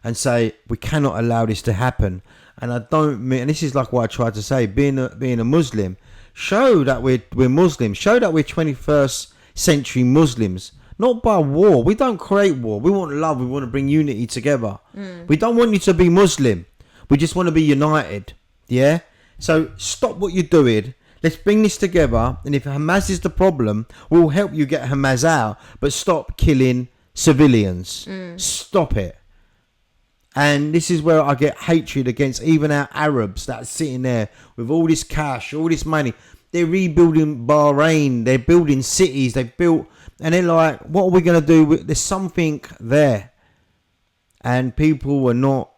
and say, we cannot allow this to happen. And I don't mean, and this is like what I tried to say, being a Muslim, show that we're Muslims, show that we're 21st century Muslims, not by war. We don't create war. We want love. We want to bring unity together. We don't want you to be Muslim. We just want to be united, yeah? So stop what you're doing. Let's bring this together. And if Hamas is the problem, we'll help you get Hamas out. But stop killing civilians. Stop it. And this is where I get hatred against even our Arabs that are sitting there with all this cash, all this money. They're rebuilding Bahrain. They're building cities. They've built... And they're like, what are we going to do? There's something there. And people were not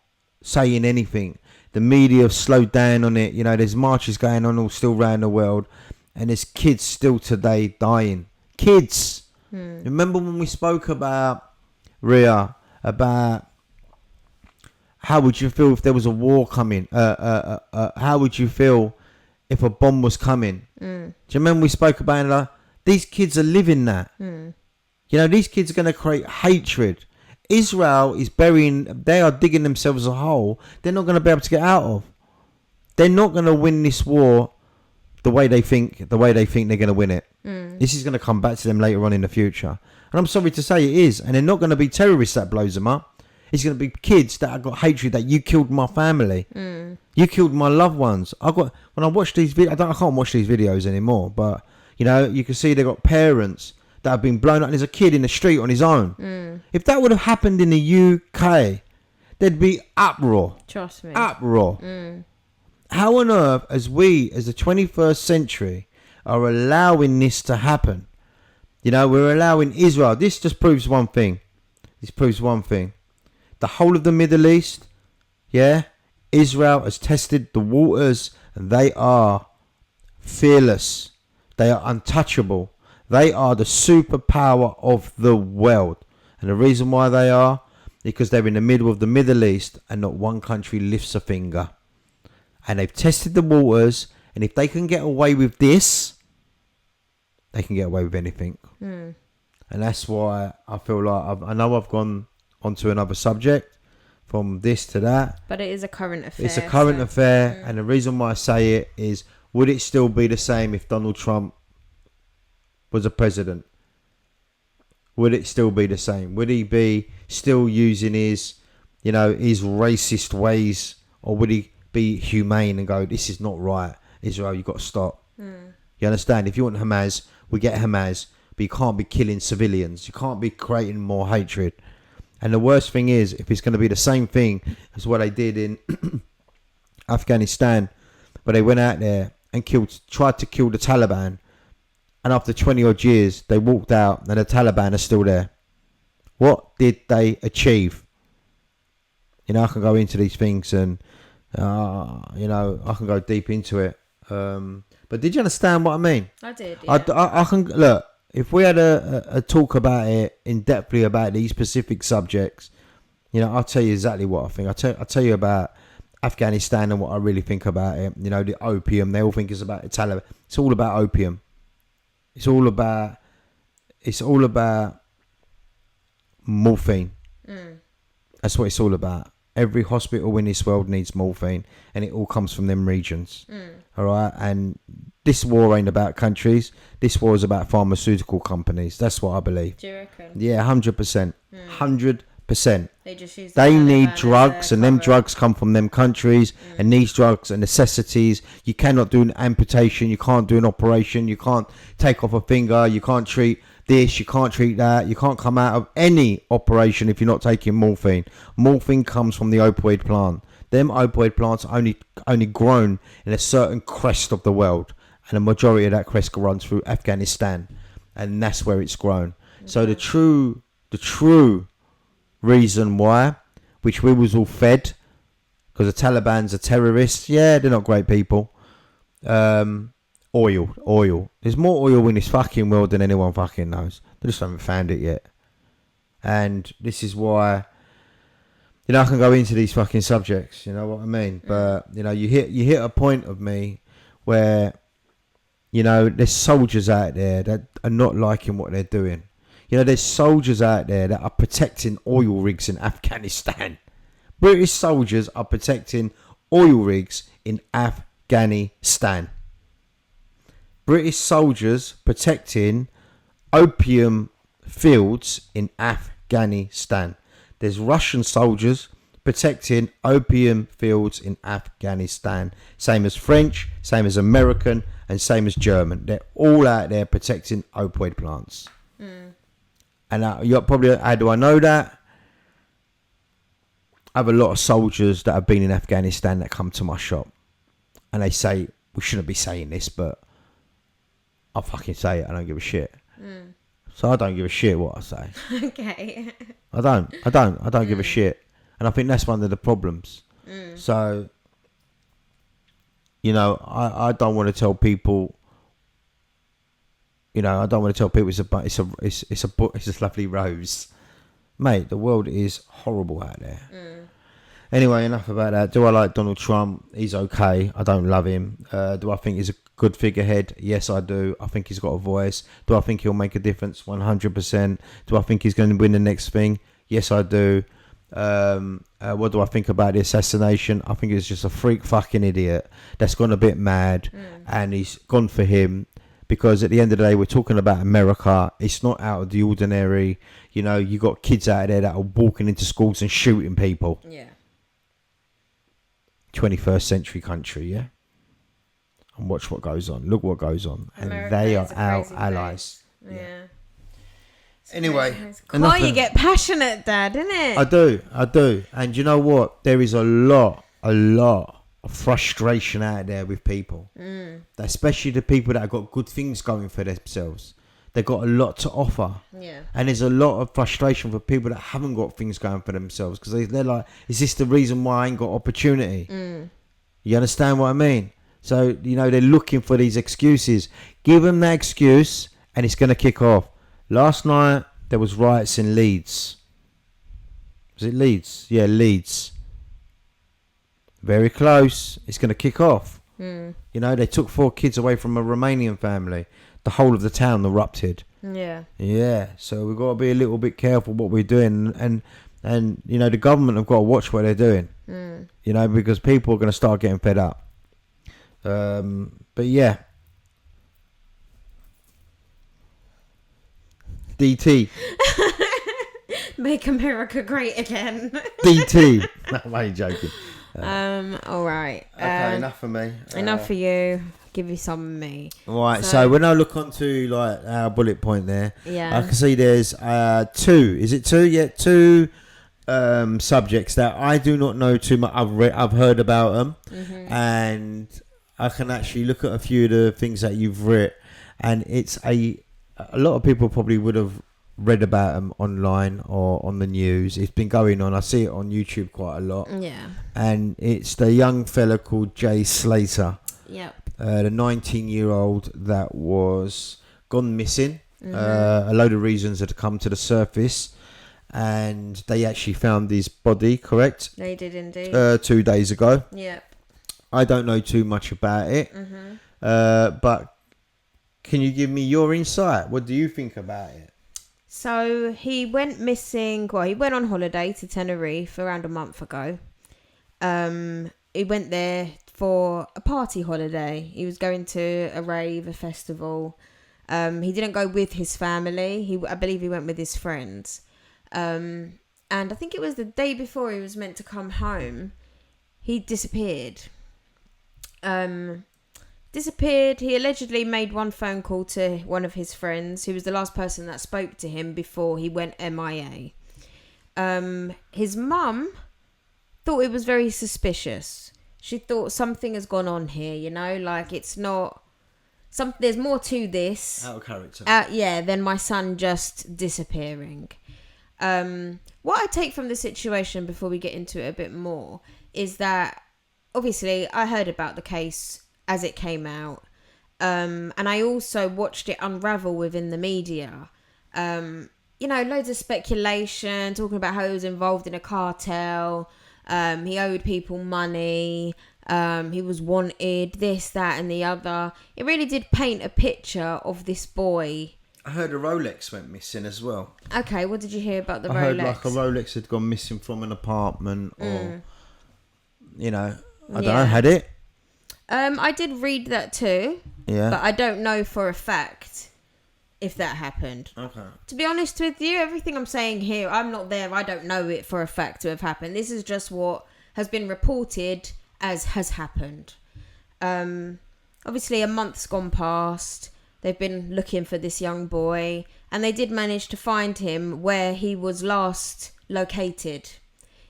saying anything. The media have slowed down on it. You know, there's marches going on all still around the world, and there's kids still today dying. Kids. Remember when we spoke about Ria, about how would you feel if there was a war coming? How would you feel if a bomb was coming? Do you remember we spoke about it? These kids are living that. You know, these kids are going to create hatred. Israel is they are digging themselves a hole they're not going to be able to get out of. They're not going to win this war the way they think they're going to win it. This is going to come back to them later on in the future. And I'm sorry to say it is. And they're not going to be terrorists that blows them up. It's going to be kids that have got hatred that you killed my family. You killed my loved ones. When I watch these videos, I can't watch these videos anymore, but, you know, you can see they've got parents that have been blown up, and there's a kid in the street on his own. If that would have happened in the UK, there'd be uproar. Trust me. Uproar. How on earth, as we, as the 21st century, are allowing this to happen? You know, we're allowing Israel. This just proves one thing. The whole of the Middle East, yeah, Israel has tested the waters, and they are fearless. They are untouchable. They are the superpower of the world. And the reason why they are, because they're in the middle of the Middle East and not one country lifts a finger. And they've tested the waters, and if they can get away with this, they can get away with anything. And that's why I feel like I know I've gone onto another subject from this to that. But it is a current affair. It's a current affair, and the reason why I say it is, would it still be the same if Donald Trump was a president? Would it still be the same? Would he be still using his racist ways, or would he be humane and go, this is not right, Israel, you've got to stop? You understand? If you want Hamas, we get Hamas, but you can't be killing civilians. You can't be creating more hatred. And the worst thing is, if it's going to be the same thing as what they did in Afghanistan, where they went out there and tried to kill the Taliban, and after 20 odd years, they walked out and the Taliban are still there. What did they achieve? You know, I can go into these things and, I can go deep into it. But did you understand what I mean? I did, yeah. I can, look, if we had a talk about it in depthly about these specific subjects, you know, I'll tell you exactly what I think. I'll tell you about Afghanistan and what I really think about it. You know, the opium, they all think it's about the Taliban. It's all about opium. It's all about morphine. That's what it's all about. Every hospital in this world needs morphine, and it all comes from them regions. All right, and this war ain't about countries. This war is about pharmaceutical companies. That's what I believe. Do you reckon? Yeah, 100%. 100%. They just use. They need drugs, and them drugs come from them countries, and these drugs are necessities. You cannot do an amputation. You can't do an operation. You can't take off a finger. You can't treat this. You can't treat that. You can't come out of any operation if you're not taking morphine. Morphine comes from the opioid plant. Them opioid plants are only grown in a certain crest of the world, and the majority of that crest runs through Afghanistan, and that's where it's grown. Okay. So the true reason why, which we was all fed, because the Taliban's are terrorists. Yeah, they're not great people. Oil. There's more oil in this fucking world than anyone fucking knows. They just haven't found it yet. And this is why, you know, I can go into these fucking subjects, you know what I mean? But, you know, you hit a point of me where, you know, there's soldiers out there that are not liking what they're doing. You know, there's soldiers out there that are protecting oil rigs in Afghanistan. British soldiers are protecting oil rigs in Afghanistan. British soldiers protecting opium fields in Afghanistan. There's Russian soldiers protecting opium fields in Afghanistan. Same as French, same as American, and same as German. They're all out there protecting opioid plants. And you're probably, how do I know that? I have a lot of soldiers that have been in Afghanistan that come to my shop. And they say, we shouldn't be saying this, but I'll fucking say it. I don't give a shit. So I don't give a shit what I say. Okay. I don't give a shit. And I think that's one of the problems. So, you know, I don't want to tell people, you know, I don't want to tell people it's a lovely rose. Mate, the world is horrible out there. Anyway, enough about that. Do I like Donald Trump? He's okay. I don't love him. Do I think he's a good figurehead? Yes, I do. I think he's got a voice. Do I think he'll make a difference? 100%. Do I think he's going to win the next thing? Yes, I do. What do I think about the assassination? I think he's just a freak fucking idiot that's gone a bit mad, and he's gone for him. Because at the end of the day, we're talking about America. It's not out of the ordinary. You know, you got kids out there that are walking into schools and shooting people. Yeah. 21st century country, yeah? And watch what goes on. Look what goes on. America, and they are our allies. Yeah. Anyway. Oh, you get passionate, Dad, innit? I do. And you know what? There is a lot of frustration out there with people. Especially the people that have got good things going for themselves. They've got a lot to offer. Yeah. And there's a lot of frustration for people that haven't got things going for themselves. Because they're like, is this the reason why I ain't got opportunity? You understand what I mean? So, you know, they're looking for these excuses. Give them that excuse and it's going to kick off. Last night, there was riots in Leeds. Was it Leeds? Yeah, Leeds. Very close. It's going to kick off. You know, they took 4 kids away from a Romanian family. The whole of the town erupted. Yeah. So we've got to be a little bit careful what we're doing. And you know, the government have got to watch what they're doing. You know, because people are going to start getting fed up. But yeah. DT. Make America great again. DT. No, I'm only joking. All right. Okay, enough for me. Enough for you. Give you some of me. Right. So when I look onto like our bullet point there, yeah, I can see there's 2. Is it 2? Yeah, 2 subjects that I do not know too much. I've heard about them, and I can actually look at a few of the things that you've written, and it's a lot of people probably would have read about them online or on the news. It's been going on. I see it on YouTube quite a lot. Yeah. And it's the young fella called Jay Slater. Yep. The 19-year-old that was gone missing. A load of reasons had come to the surface, and they actually found his body. Correct? They did indeed. 2 days ago. Yep. I don't know too much about it, but can you give me your insight? What do you think about it? So he went missing. Well, he went on holiday to Tenerife around a month ago. He went there for a party holiday. He was going to a rave, a festival. He didn't go with his family. I believe he went with his friends. And I think it was the day before he was meant to come home. He disappeared. He allegedly made one phone call to one of his friends, who was the last person that spoke to him before he went MIA. His mum thought it was very suspicious. She thought something has gone on here, you know, like it's not... there's more to this. Out of character. Than my son just disappearing. What I take from the situation before we get into it a bit more is that, obviously, I heard about the case as it came out. And I also watched it unravel within the media. Loads of speculation, talking about how he was involved in a cartel. He owed people money. He was wanted, this, that, and the other. It really did paint a picture of this boy. I heard a Rolex went missing as well. Okay, what did you hear about the Rolex? I heard like a Rolex had gone missing from an apartment, or I don't know, had it? I did read that too. Yeah. But I don't know for a fact if that happened. Okay. To be honest with you, everything I'm saying here, I'm not there. I don't know it for a fact to have happened. This is just what has been reported as has happened. Obviously, a month's gone past. They've been looking for this young boy, and they did manage to find him where he was last located.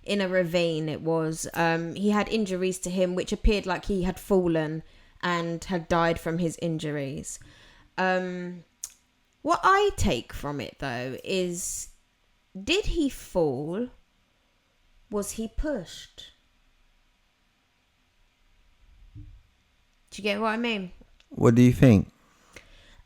In a ravine, it was. He had injuries to him, which appeared like he had fallen and had died from his injuries. What I take from it, though, is, did he fall? Was he pushed? Do you get what I mean? What do you think?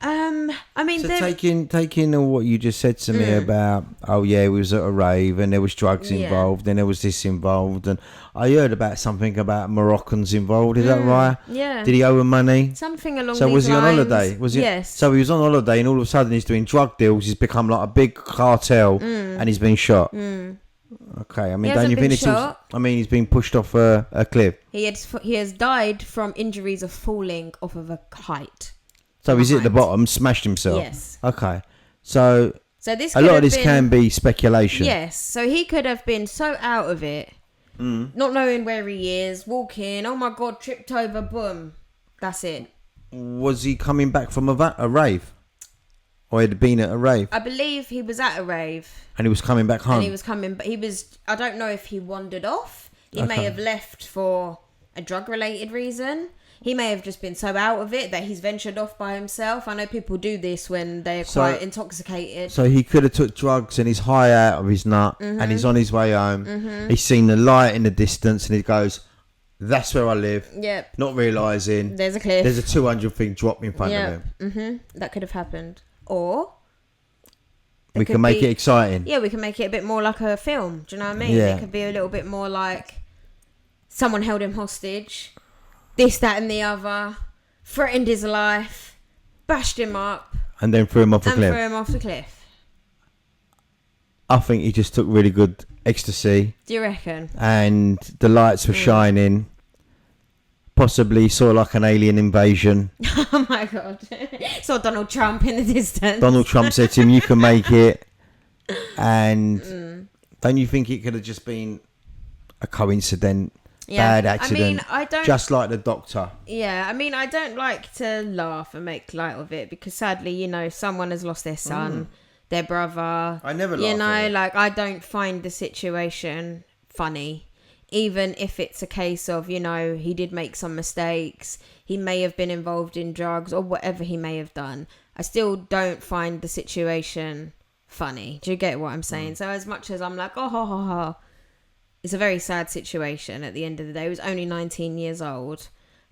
I mean, so taking what you just said to me about, we was at a rave and there was drugs involved and there was this involved, and I heard about something about Moroccans involved. Is that right? Yeah. Did he owe them money? Something along these lines. So was he on lines. holiday? Was he? Yes. So he was on holiday and all of a sudden he's doing drug deals. He's become like a big cartel and he's been shot. Okay, I mean, don't you think it's all, he's been pushed off a cliff. He has died from injuries of falling off of a height. So he's at the bottom, smashed himself. Yes. Okay. So this a lot of this can be speculation. Yes. So he could have been so out of it, not knowing where he is, walking. Oh my God! Tripped over. Boom. That's it. Was he coming back from a rave, or had been at a rave? I believe he was at a rave. And he was coming back home. And he was coming, but I don't know if he wandered off. He may have left for a drug-related reason. He may have just been so out of it that he's ventured off by himself. I know people do this when they're quite intoxicated. So he could have took drugs and he's high out of his nut and he's on his way home. He's seen the light in the distance and he goes, that's where I live. Yep. Not realising there's a cliff. There's a 200 thing drop in front of him. That could have happened. Or... we can make it exciting. Yeah, we can make it a bit more like a film. Do you know what I mean? Yeah. It could be a little bit more like someone held him hostage. This, that, and the other, threatened his life, bashed him up, and then threw him off the cliff. I think he just took really good ecstasy. Do you reckon? And the lights were shining. Possibly saw like an alien invasion. Oh my God! Saw Donald Trump in the distance. Donald Trump said to him, "You can make it." And don't you think it could have just been a coincidence? Bad accident. I don't. Just like the doctor. Yeah, I don't like to laugh and make light of it because sadly, someone has lost their son, their brother. I never laugh at it. Like I don't find the situation funny. Even if it's a case of, he did make some mistakes, he may have been involved in drugs or whatever he may have done. I still don't find the situation funny. Do you get what I'm saying? So as much as I'm like, oh, ha, ha, ha. It's a very sad situation at the end of the day. He was only 19 years old.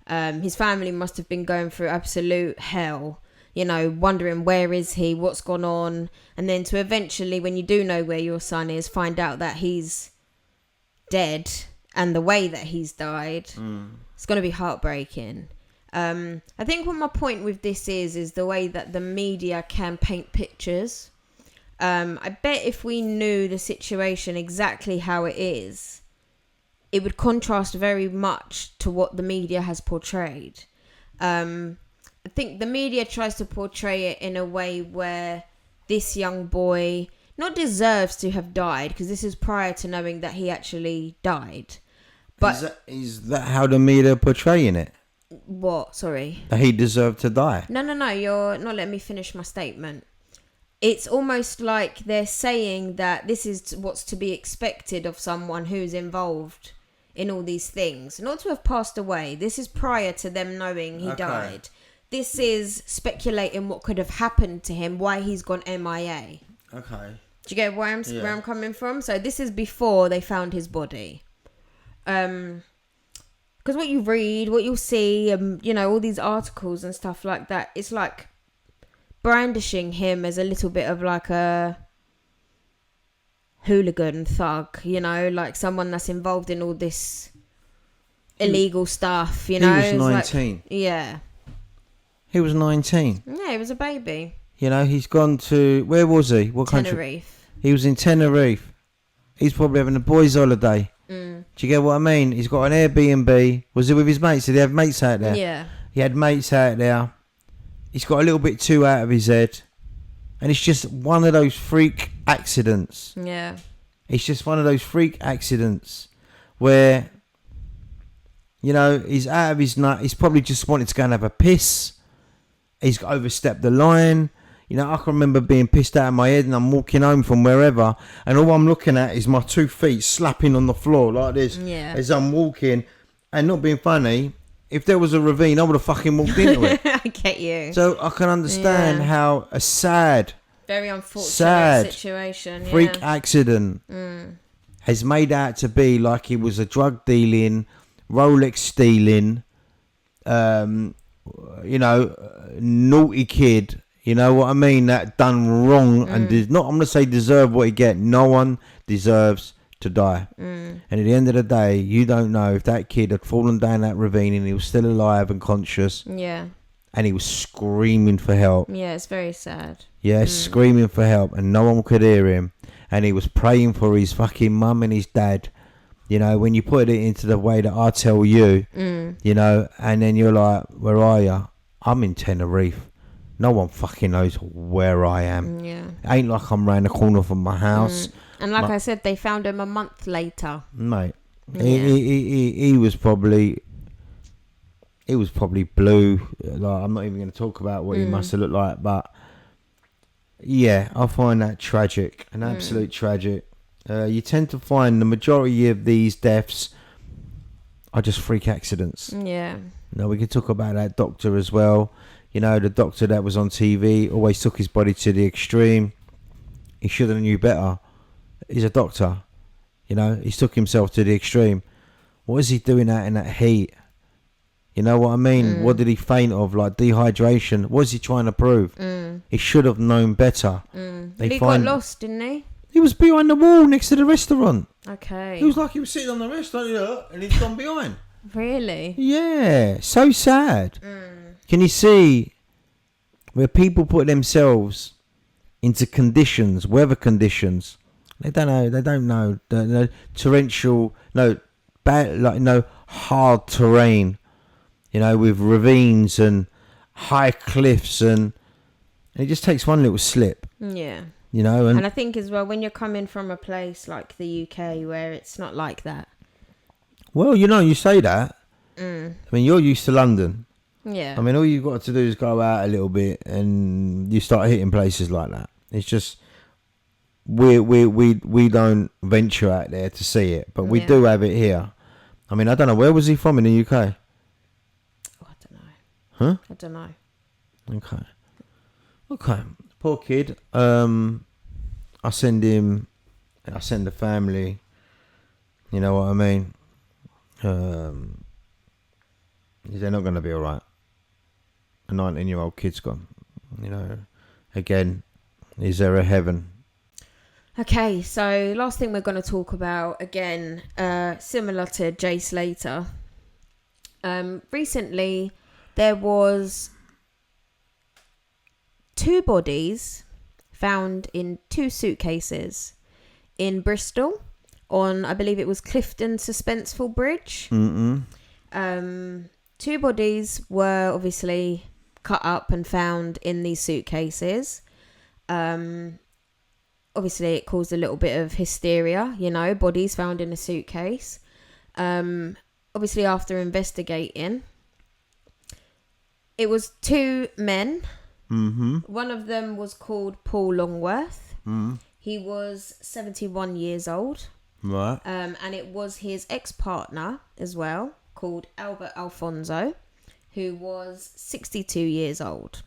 His family must have been going through absolute hell, wondering where is he, what's gone on. And then to eventually, when you do know where your son is, find out that he's dead and the way that he's died, it's going to be heartbreaking. I think what my point with this is the way that the media can paint pictures. I bet if we knew the situation exactly how it is, it would contrast very much to what the media has portrayed. I think the media tries to portray it in a way where this young boy not deserves to have died, because this is prior to knowing that he actually died. But is that how the media are portraying it? What? Sorry. That he deserved to die? No. You're not letting me finish my statement. It's almost like they're saying that this is what's to be expected of someone who's involved in all these things. Not to have passed away. This is prior to them knowing he died. This is speculating what could have happened to him, why he's gone MIA. Okay. Do you get where I'm coming from? So this is before they found his body. Because what you read, what you'll see, all these articles and stuff like that, it's like brandishing him as a little bit of like a hooligan thug, like someone that's involved in all this illegal stuff, He was 19. Like, yeah. He was 19. Yeah, he was a baby. He's gone to... Where was he? What country? Tenerife. He was in Tenerife. He's probably having a boys' holiday. Do you get what I mean? He's got an Airbnb. Was he with his mates? Did he have mates out there? Yeah. He had mates out there. He's got a little bit too out of his head. And it's just one of those freak accidents. Yeah. It's just one of those freak accidents where, he's out of his nut. He's probably just wanted to go and have a piss. He's overstepped the line. I can remember being pissed out of my head and I'm walking home from wherever and all I'm looking at is my 2 feet slapping on the floor like this as I'm walking. And not being funny, if there was a ravine, I would have fucking walked into it. I get you. So I can understand how a very unfortunate situation, freak accident has made out to be like he was a drug dealing, Rolex stealing, naughty kid. You know what I mean? That done wrong and did not. I'm gonna say deserve what he get. No one deserves to die. And at the end of the day, you don't know if that kid had fallen down that ravine and he was still alive and conscious. Yeah. And he was screaming for help. Yeah, it's very sad. Yeah, screaming for help, and no one could hear him. And he was praying for his fucking mum and his dad. When you put it into the way that I tell you, and then you're like, where are you? I'm in Tenerife. No one fucking knows where I am. Yeah. It ain't like I'm round the corner from my house. And like I said, they found him a month later. Mate, he was probably blue. Like, I'm not even going to talk about what he must have looked like, but yeah, I find that tragic, an absolute tragic. You tend to find the majority of these deaths are just freak accidents. Yeah. Now we can talk about that doctor as well. The doctor that was on TV always took his body to the extreme. He should have knew better. He's a doctor. He's took himself to the extreme. What is he doing out in that heat? You know what I mean? What did he faint of? Like dehydration. What is he trying to prove? He should have known better. He got lost, didn't he? He was behind the wall next to the restaurant. Okay. He was like he was sitting on the restaurant and he's gone behind. Really? Yeah. So sad. Can you see where people put themselves into conditions, weather conditions? They don't know. The torrential, hard terrain, with ravines and high cliffs, and it just takes one little slip. Yeah. And I think as well, when you're coming from a place like the UK where it's not like that. Well, you say that. I mean, you're used to London. Yeah. I mean, all you've got to do is go out a little bit and you start hitting places like that. It's just we don't venture out there to see it, but we do have it here. I mean, I don't know, where was he from in the UK? Oh, I don't know. Huh? I don't know. Okay. Poor kid. I send the family. You know what I mean? They're not going to be all right. A 19-year-old kid's gone. Again, is there a heaven? Okay, so last thing we're going to talk about, again, similar to Jay Slater. Recently, there was 2 bodies found in 2 suitcases in Bristol on, I believe it was Clifton Suspenseful Bridge. 2 bodies were obviously cut up and found in these suitcases. Obviously it caused a little bit of hysteria, bodies found in a suitcase. Obviously after investigating, it was 2 men. One of them was called Paul Longworth. He was 71 years old. Right. And it was his ex-partner as well, called Albert Alfonso, who was 62 years old.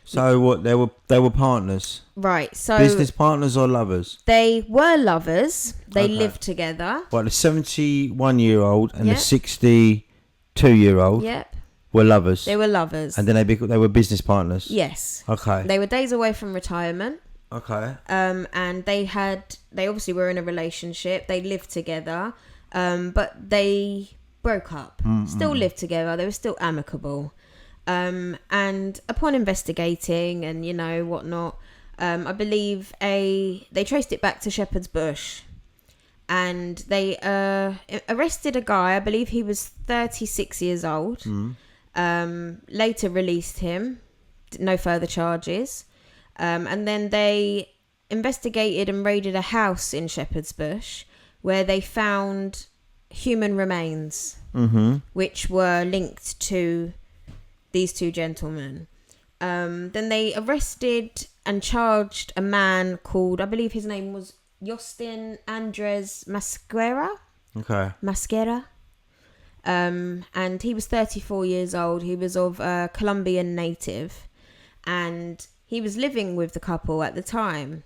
So what? They were partners. Right. So business partners or lovers? They were lovers. They lived together. Well, the 71-year-old and the 62-year-old. Yep. Were lovers. They were lovers. And then they were business partners. Yes. Okay. They were days away from retirement. Okay. And they obviously were in a relationship. They lived together. But they broke up. Still lived together. They were still amicable. And upon investigating and whatnot, I believe they traced it back to Shepherd's Bush, and they arrested a guy. I believe he was 36 years old. Later released him, no further charges, and then they investigated and raided a house in Shepherd's Bush where they found human remains, which were linked to these 2 gentlemen. Then they arrested and charged a man called, I believe his name was Justin Andres Masquera. Okay. Masquera. And he was 34 years old. He was of a Colombian native, and he was living with the couple at the time.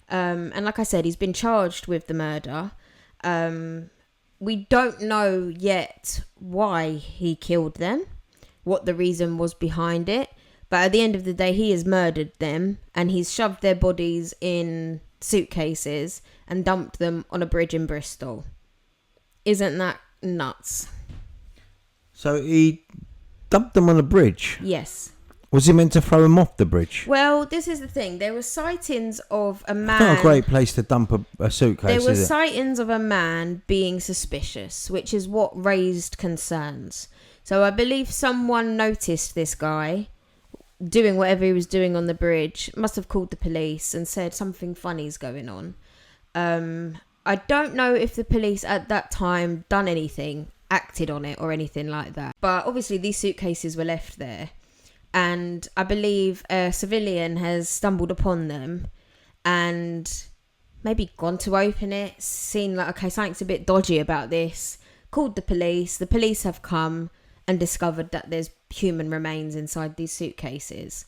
And like I said, he's been charged with the murder. We don't know yet why he killed them, what the reason was behind it, but at the end of the day he has murdered them, and he's shoved their bodies in suitcases and dumped them on a bridge in Bristol. Isn't that nuts? So he dumped them on a bridge? Yes. Was he meant to throw them off the bridge? Well, this is the thing. There were sightings of a man. It's not a great place to dump a suitcase, There were is it? sightings of a man being suspicious, which is what raised concerns. So I believe someone noticed this guy doing whatever he was doing on the bridge, must have called the police and said something funny's going on. I don't know if the police at that time done anything, acted on it or anything like that. But obviously these suitcases were left there. And I believe a civilian has stumbled upon them and maybe gone to open it, seen like, okay, something's a bit dodgy about this, called the police. The police have come and discovered that there's human remains inside these suitcases.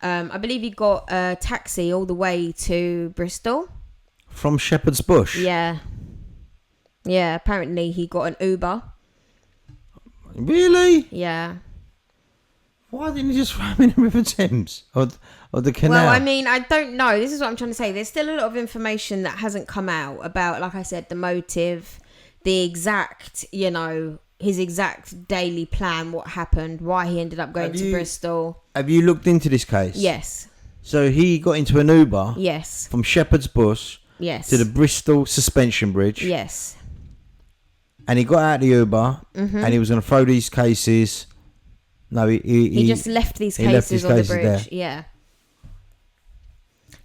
I believe he got a taxi all the way to Bristol. From Shepherd's Bush? Yeah. Yeah, apparently he got an Uber. Really? Yeah. Why didn't he just throw him in the River Thames or the canal? Well, I mean, I don't know. This is what I'm trying to say. There's still a lot of information that hasn't come out about, like I said, the motive, the exact, his exact daily plan, what happened, why he ended up going to Bristol. Have you looked into this case? Yes. So he got into an Uber. Yes. From Shepherd's Bush. Yes. To the Bristol Suspension Bridge. Yes. And he got out of the Uber and he was going to throw these cases. No, he just left these cases on the bridge. There. Yeah.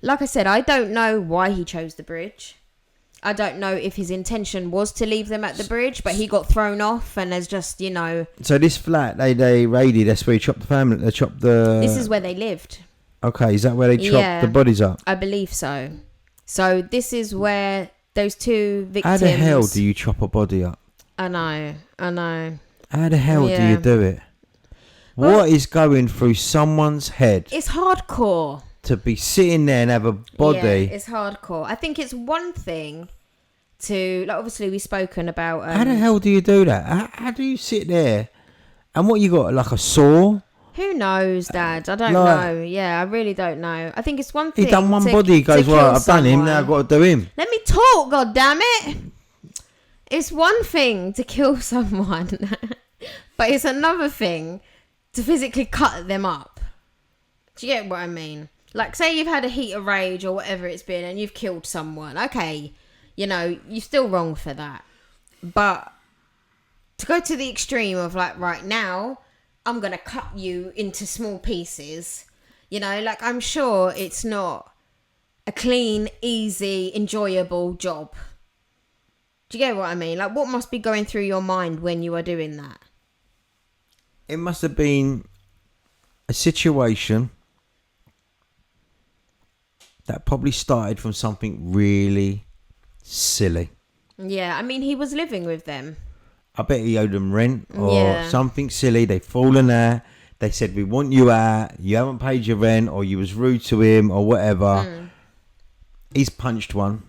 Like I said, I don't know why he chose the bridge. I don't know if his intention was to leave them at the bridge, but he got thrown off and there's just, So this flat they raided, that's where he chopped the family. They chopped the. This is where they lived. Okay, is that where they chopped the bodies up? I believe so. So this is where those 2 victims. How the hell do you chop a body up? I know. How the hell do you do it? Well, what is going through someone's head? It's hardcore. To be sitting there and have a body. Yeah, it's hardcore. I think it's one thing to, like, obviously we've spoken about. How the hell do you do that? How do you sit there? And what you got, like a saw? Who knows, Dad? I don't know. Yeah, I really don't know. I think it's one thing. He done one body, he goes, well, I've done him, now I've got to do him. Let me talk, goddammit. It's one thing to kill someone, but it's another thing to physically cut them up. Do you get what I mean? Like, say you've had a heat of rage or whatever it's been and you've killed someone. Okay, you know, you're still wrong for that. But to go to the extreme of, like, right now, I'm going to cut you into small pieces. You know, like, I'm sure it's not a clean, easy, enjoyable job. Do you get what I mean? Like, what must be going through your mind when you are doing that? It must have been a situation that probably started from something really silly. Yeah, I mean, he was living with them. I bet he owed them rent or something silly. They've fallen out. They said, we want you out. You haven't paid your rent, or you was rude to him or whatever. He's punched one.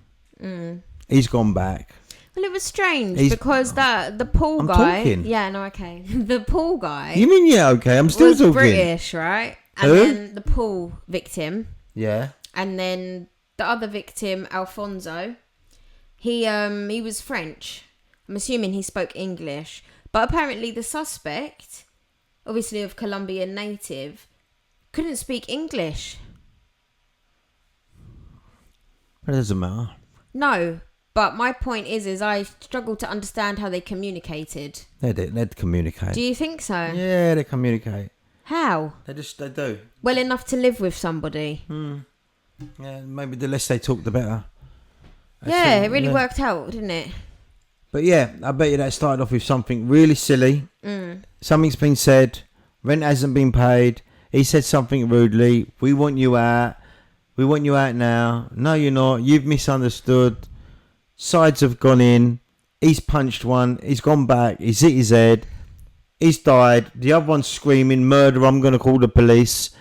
He's gone back. Well, it was strange because the pool guy... talking. Yeah, no, okay. The pool guy... You mean, yeah, okay. I'm still talking. British, right? And then the pool victim... Yeah. And then the other victim, Alfonso, he was French. I'm assuming he spoke English. But apparently the suspect, obviously of Colombian native, couldn't speak English. But it doesn't matter. No, but my point is I struggle to understand how they communicated. They'd communicate. Do you think so? Yeah, they communicate. How? They do. Well enough to live with somebody. Yeah, maybe the less they talk, the better. It really worked out, didn't it? But yeah, I bet you that started off with something really silly. Something's been said. Rent hasn't been paid. He said something rudely. We want you out. We want you out now. No, you're not. You've misunderstood. Sides have gone in. He's punched one. He's gone back. He's hit his head. He's died. The other one's screaming, murder, I'm going to call the police.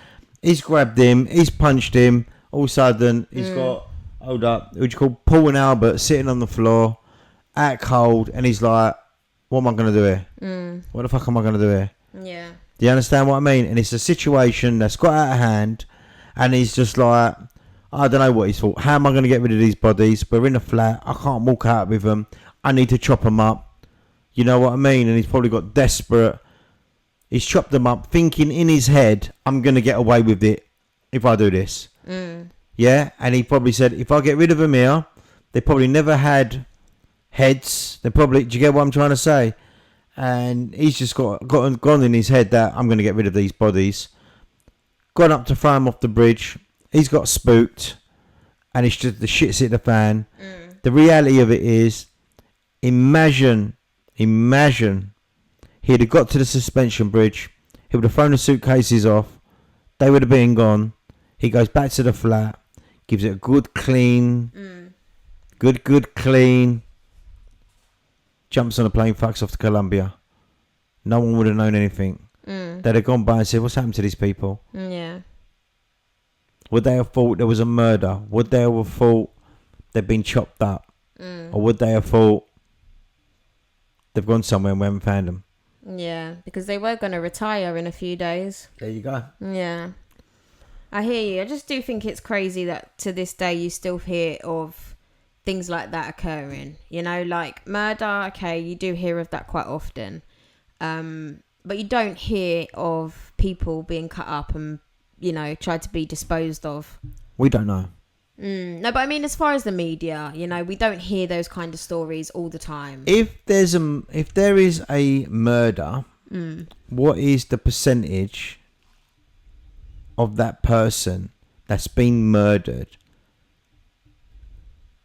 He's grabbed him. He's punched him. All of a sudden, he's got, hold up, what do you call, Paul and Albert sitting on the floor, out cold, and he's like, what am I going to do here? What the fuck am I going to do here? Yeah. Do you understand what I mean? And it's a situation that's got out of hand, and he's just like, I don't know what he's thought. How am I going to get rid of these bodies? We're in a flat. I can't walk out with them. I need to chop them up. You know what I mean? And he's probably got desperate. He's chopped them up, thinking in his head, I'm going to get away with it if I do this. Yeah? And he probably said, if I get rid of them here, they probably never had heads. They probably, do you get what I'm trying to say? And he's just gone in his head that I'm going to get rid of these bodies. Gone up to throw him off the bridge. He's got spooked. And it's just the shit's hit the fan. The reality of it is, imagine he'd have got to the suspension bridge. He would have thrown the suitcases off. They would have been gone. He goes back to the flat. Gives it a good clean. Good clean. Jumps on a plane, fucks off to Colombia. No one would have known anything. They'd have gone by and said, what's happened to these people? Yeah. Would they have thought there was a murder? Would they have thought they'd been chopped up? Or would they have thought they've gone somewhere and we haven't found them? Yeah, because they were going to retire in a few days. There you go. Yeah. I hear you. I just do think it's crazy that to this day you still hear of things like that occurring. You know, like murder, okay, you do hear of that quite often. But you don't hear of people being cut up and, you know, tried to be disposed of. We don't know. No, but I mean, as far as the media, you know, we don't hear those kind of stories all the time. If there is a murder, what is the percentage of that person that's been murdered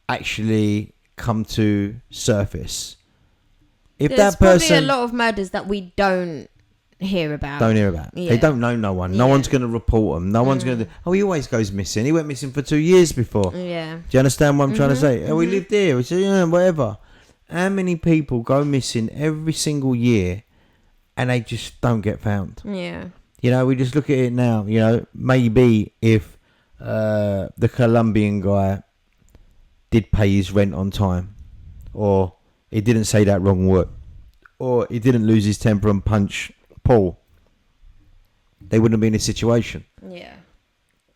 actually come to surface? If There's that person, probably a lot of murders that we don't hear about. Yeah. They don't know no one. No one's going to report them. No one's going to. Oh, he always goes missing. He went missing for 2 years before. Yeah. Do you understand what I'm trying to say? Oh, he lived here. We said, yeah, whatever. How many people go missing every single year and they just don't get found? Yeah. You know, we just look at it now. You know, maybe if the Colombian guy did pay his rent on time, or he didn't say that wrong word, or he didn't lose his temper and punch Paul, they wouldn't be in this situation. Yeah.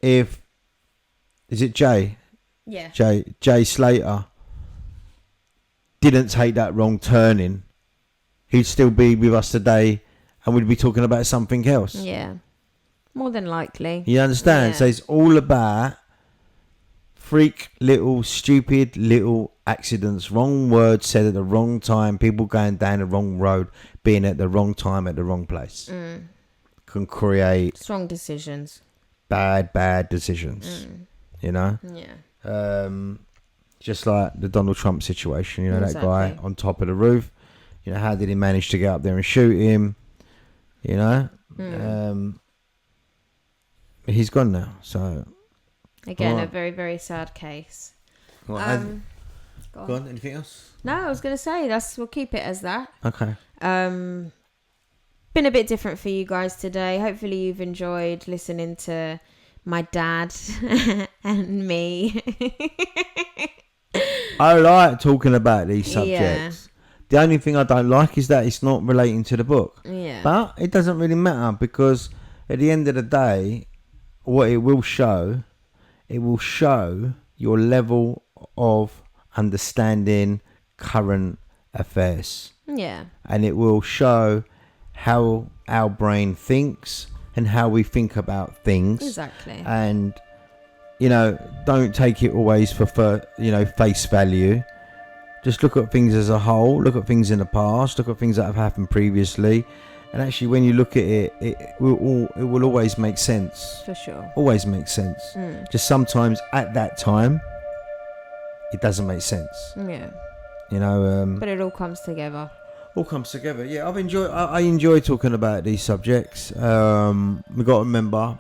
Is it Jay? Yeah. Jay Slater didn't take that wrong turning, he'd still be with us today and we'd be talking about something else. Yeah. More than likely. You understand? Yeah. So it's all about freak little stupid little accidents, wrong words said at the wrong time, people going down the wrong road, being at the wrong time at the wrong place. Can create strong decisions. Bad decisions. You know? Yeah. Just like the Donald Trump situation, you know, exactly. That guy on top of the roof. You know, how did he manage to get up there and shoot him? You know? He's gone now, so again, a very, very sad case. Go on, anything else? No, I was going to say we'll keep it as that. Okay. Been a bit different for you guys today. Hopefully you've enjoyed listening to my dad and me. I like talking about these subjects. Yeah. The only thing I don't like is that it's not relating to the book. Yeah. But it doesn't really matter, because at the end of the day, what it will show your level of understanding current affairs. Yeah. And it will show how our brain thinks and how we think about things. Exactly. And, you know, don't take it always for face value. Just look at things as a whole. Look at things in the past. Look at things that have happened previously. And actually, when you look at it, it will always make sense. For sure. Always makes sense. Just sometimes at that time, it doesn't make sense. Yeah. You know. But it all comes together. All comes together. Yeah, I enjoy talking about these subjects. We got to remember,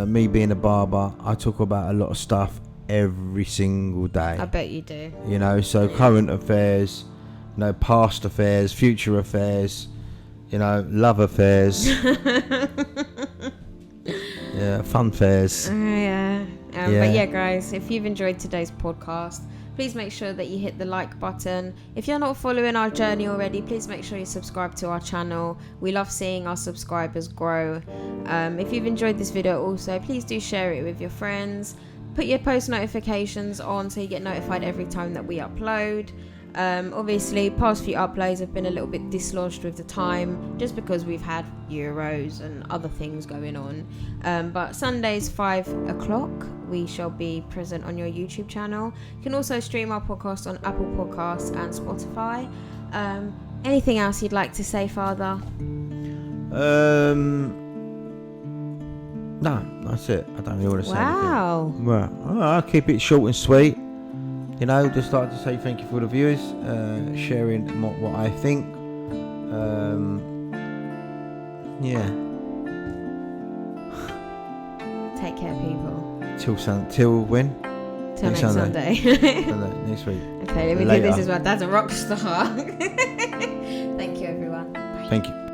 me being a barber, I talk about a lot of stuff every single day. I bet you do. You know, so current affairs, you know, past affairs, future affairs, you know, love affairs. Yeah, fun fairs. Yeah. But yeah, guys, if you've enjoyed today's podcast, please make sure that you hit the like button. If you're not following our journey already, please make sure you subscribe to our channel. We love seeing our subscribers grow. If you've enjoyed this video also, please do share it with your friends. Put your post notifications on so you get notified every time that we upload. Obviously, past few uploads have been a little bit dislodged with the time, just because we've had Euros and other things going on. But Sundays 5 o'clock, we shall be present on your YouTube channel. You can also stream our podcast on Apple Podcasts and Spotify. Anything else you'd like to say, Father? No, that's it. I don't really want to say anything. Wow. Well, I'll keep it short and sweet. You know, just like to say thank you for the viewers, sharing what I think. Yeah. Take care, people. Till when? Till next Sunday. Sunday. Next week. Okay, let me do this as well. Dad's a rock star. Thank you, everyone. Bye. Thank you.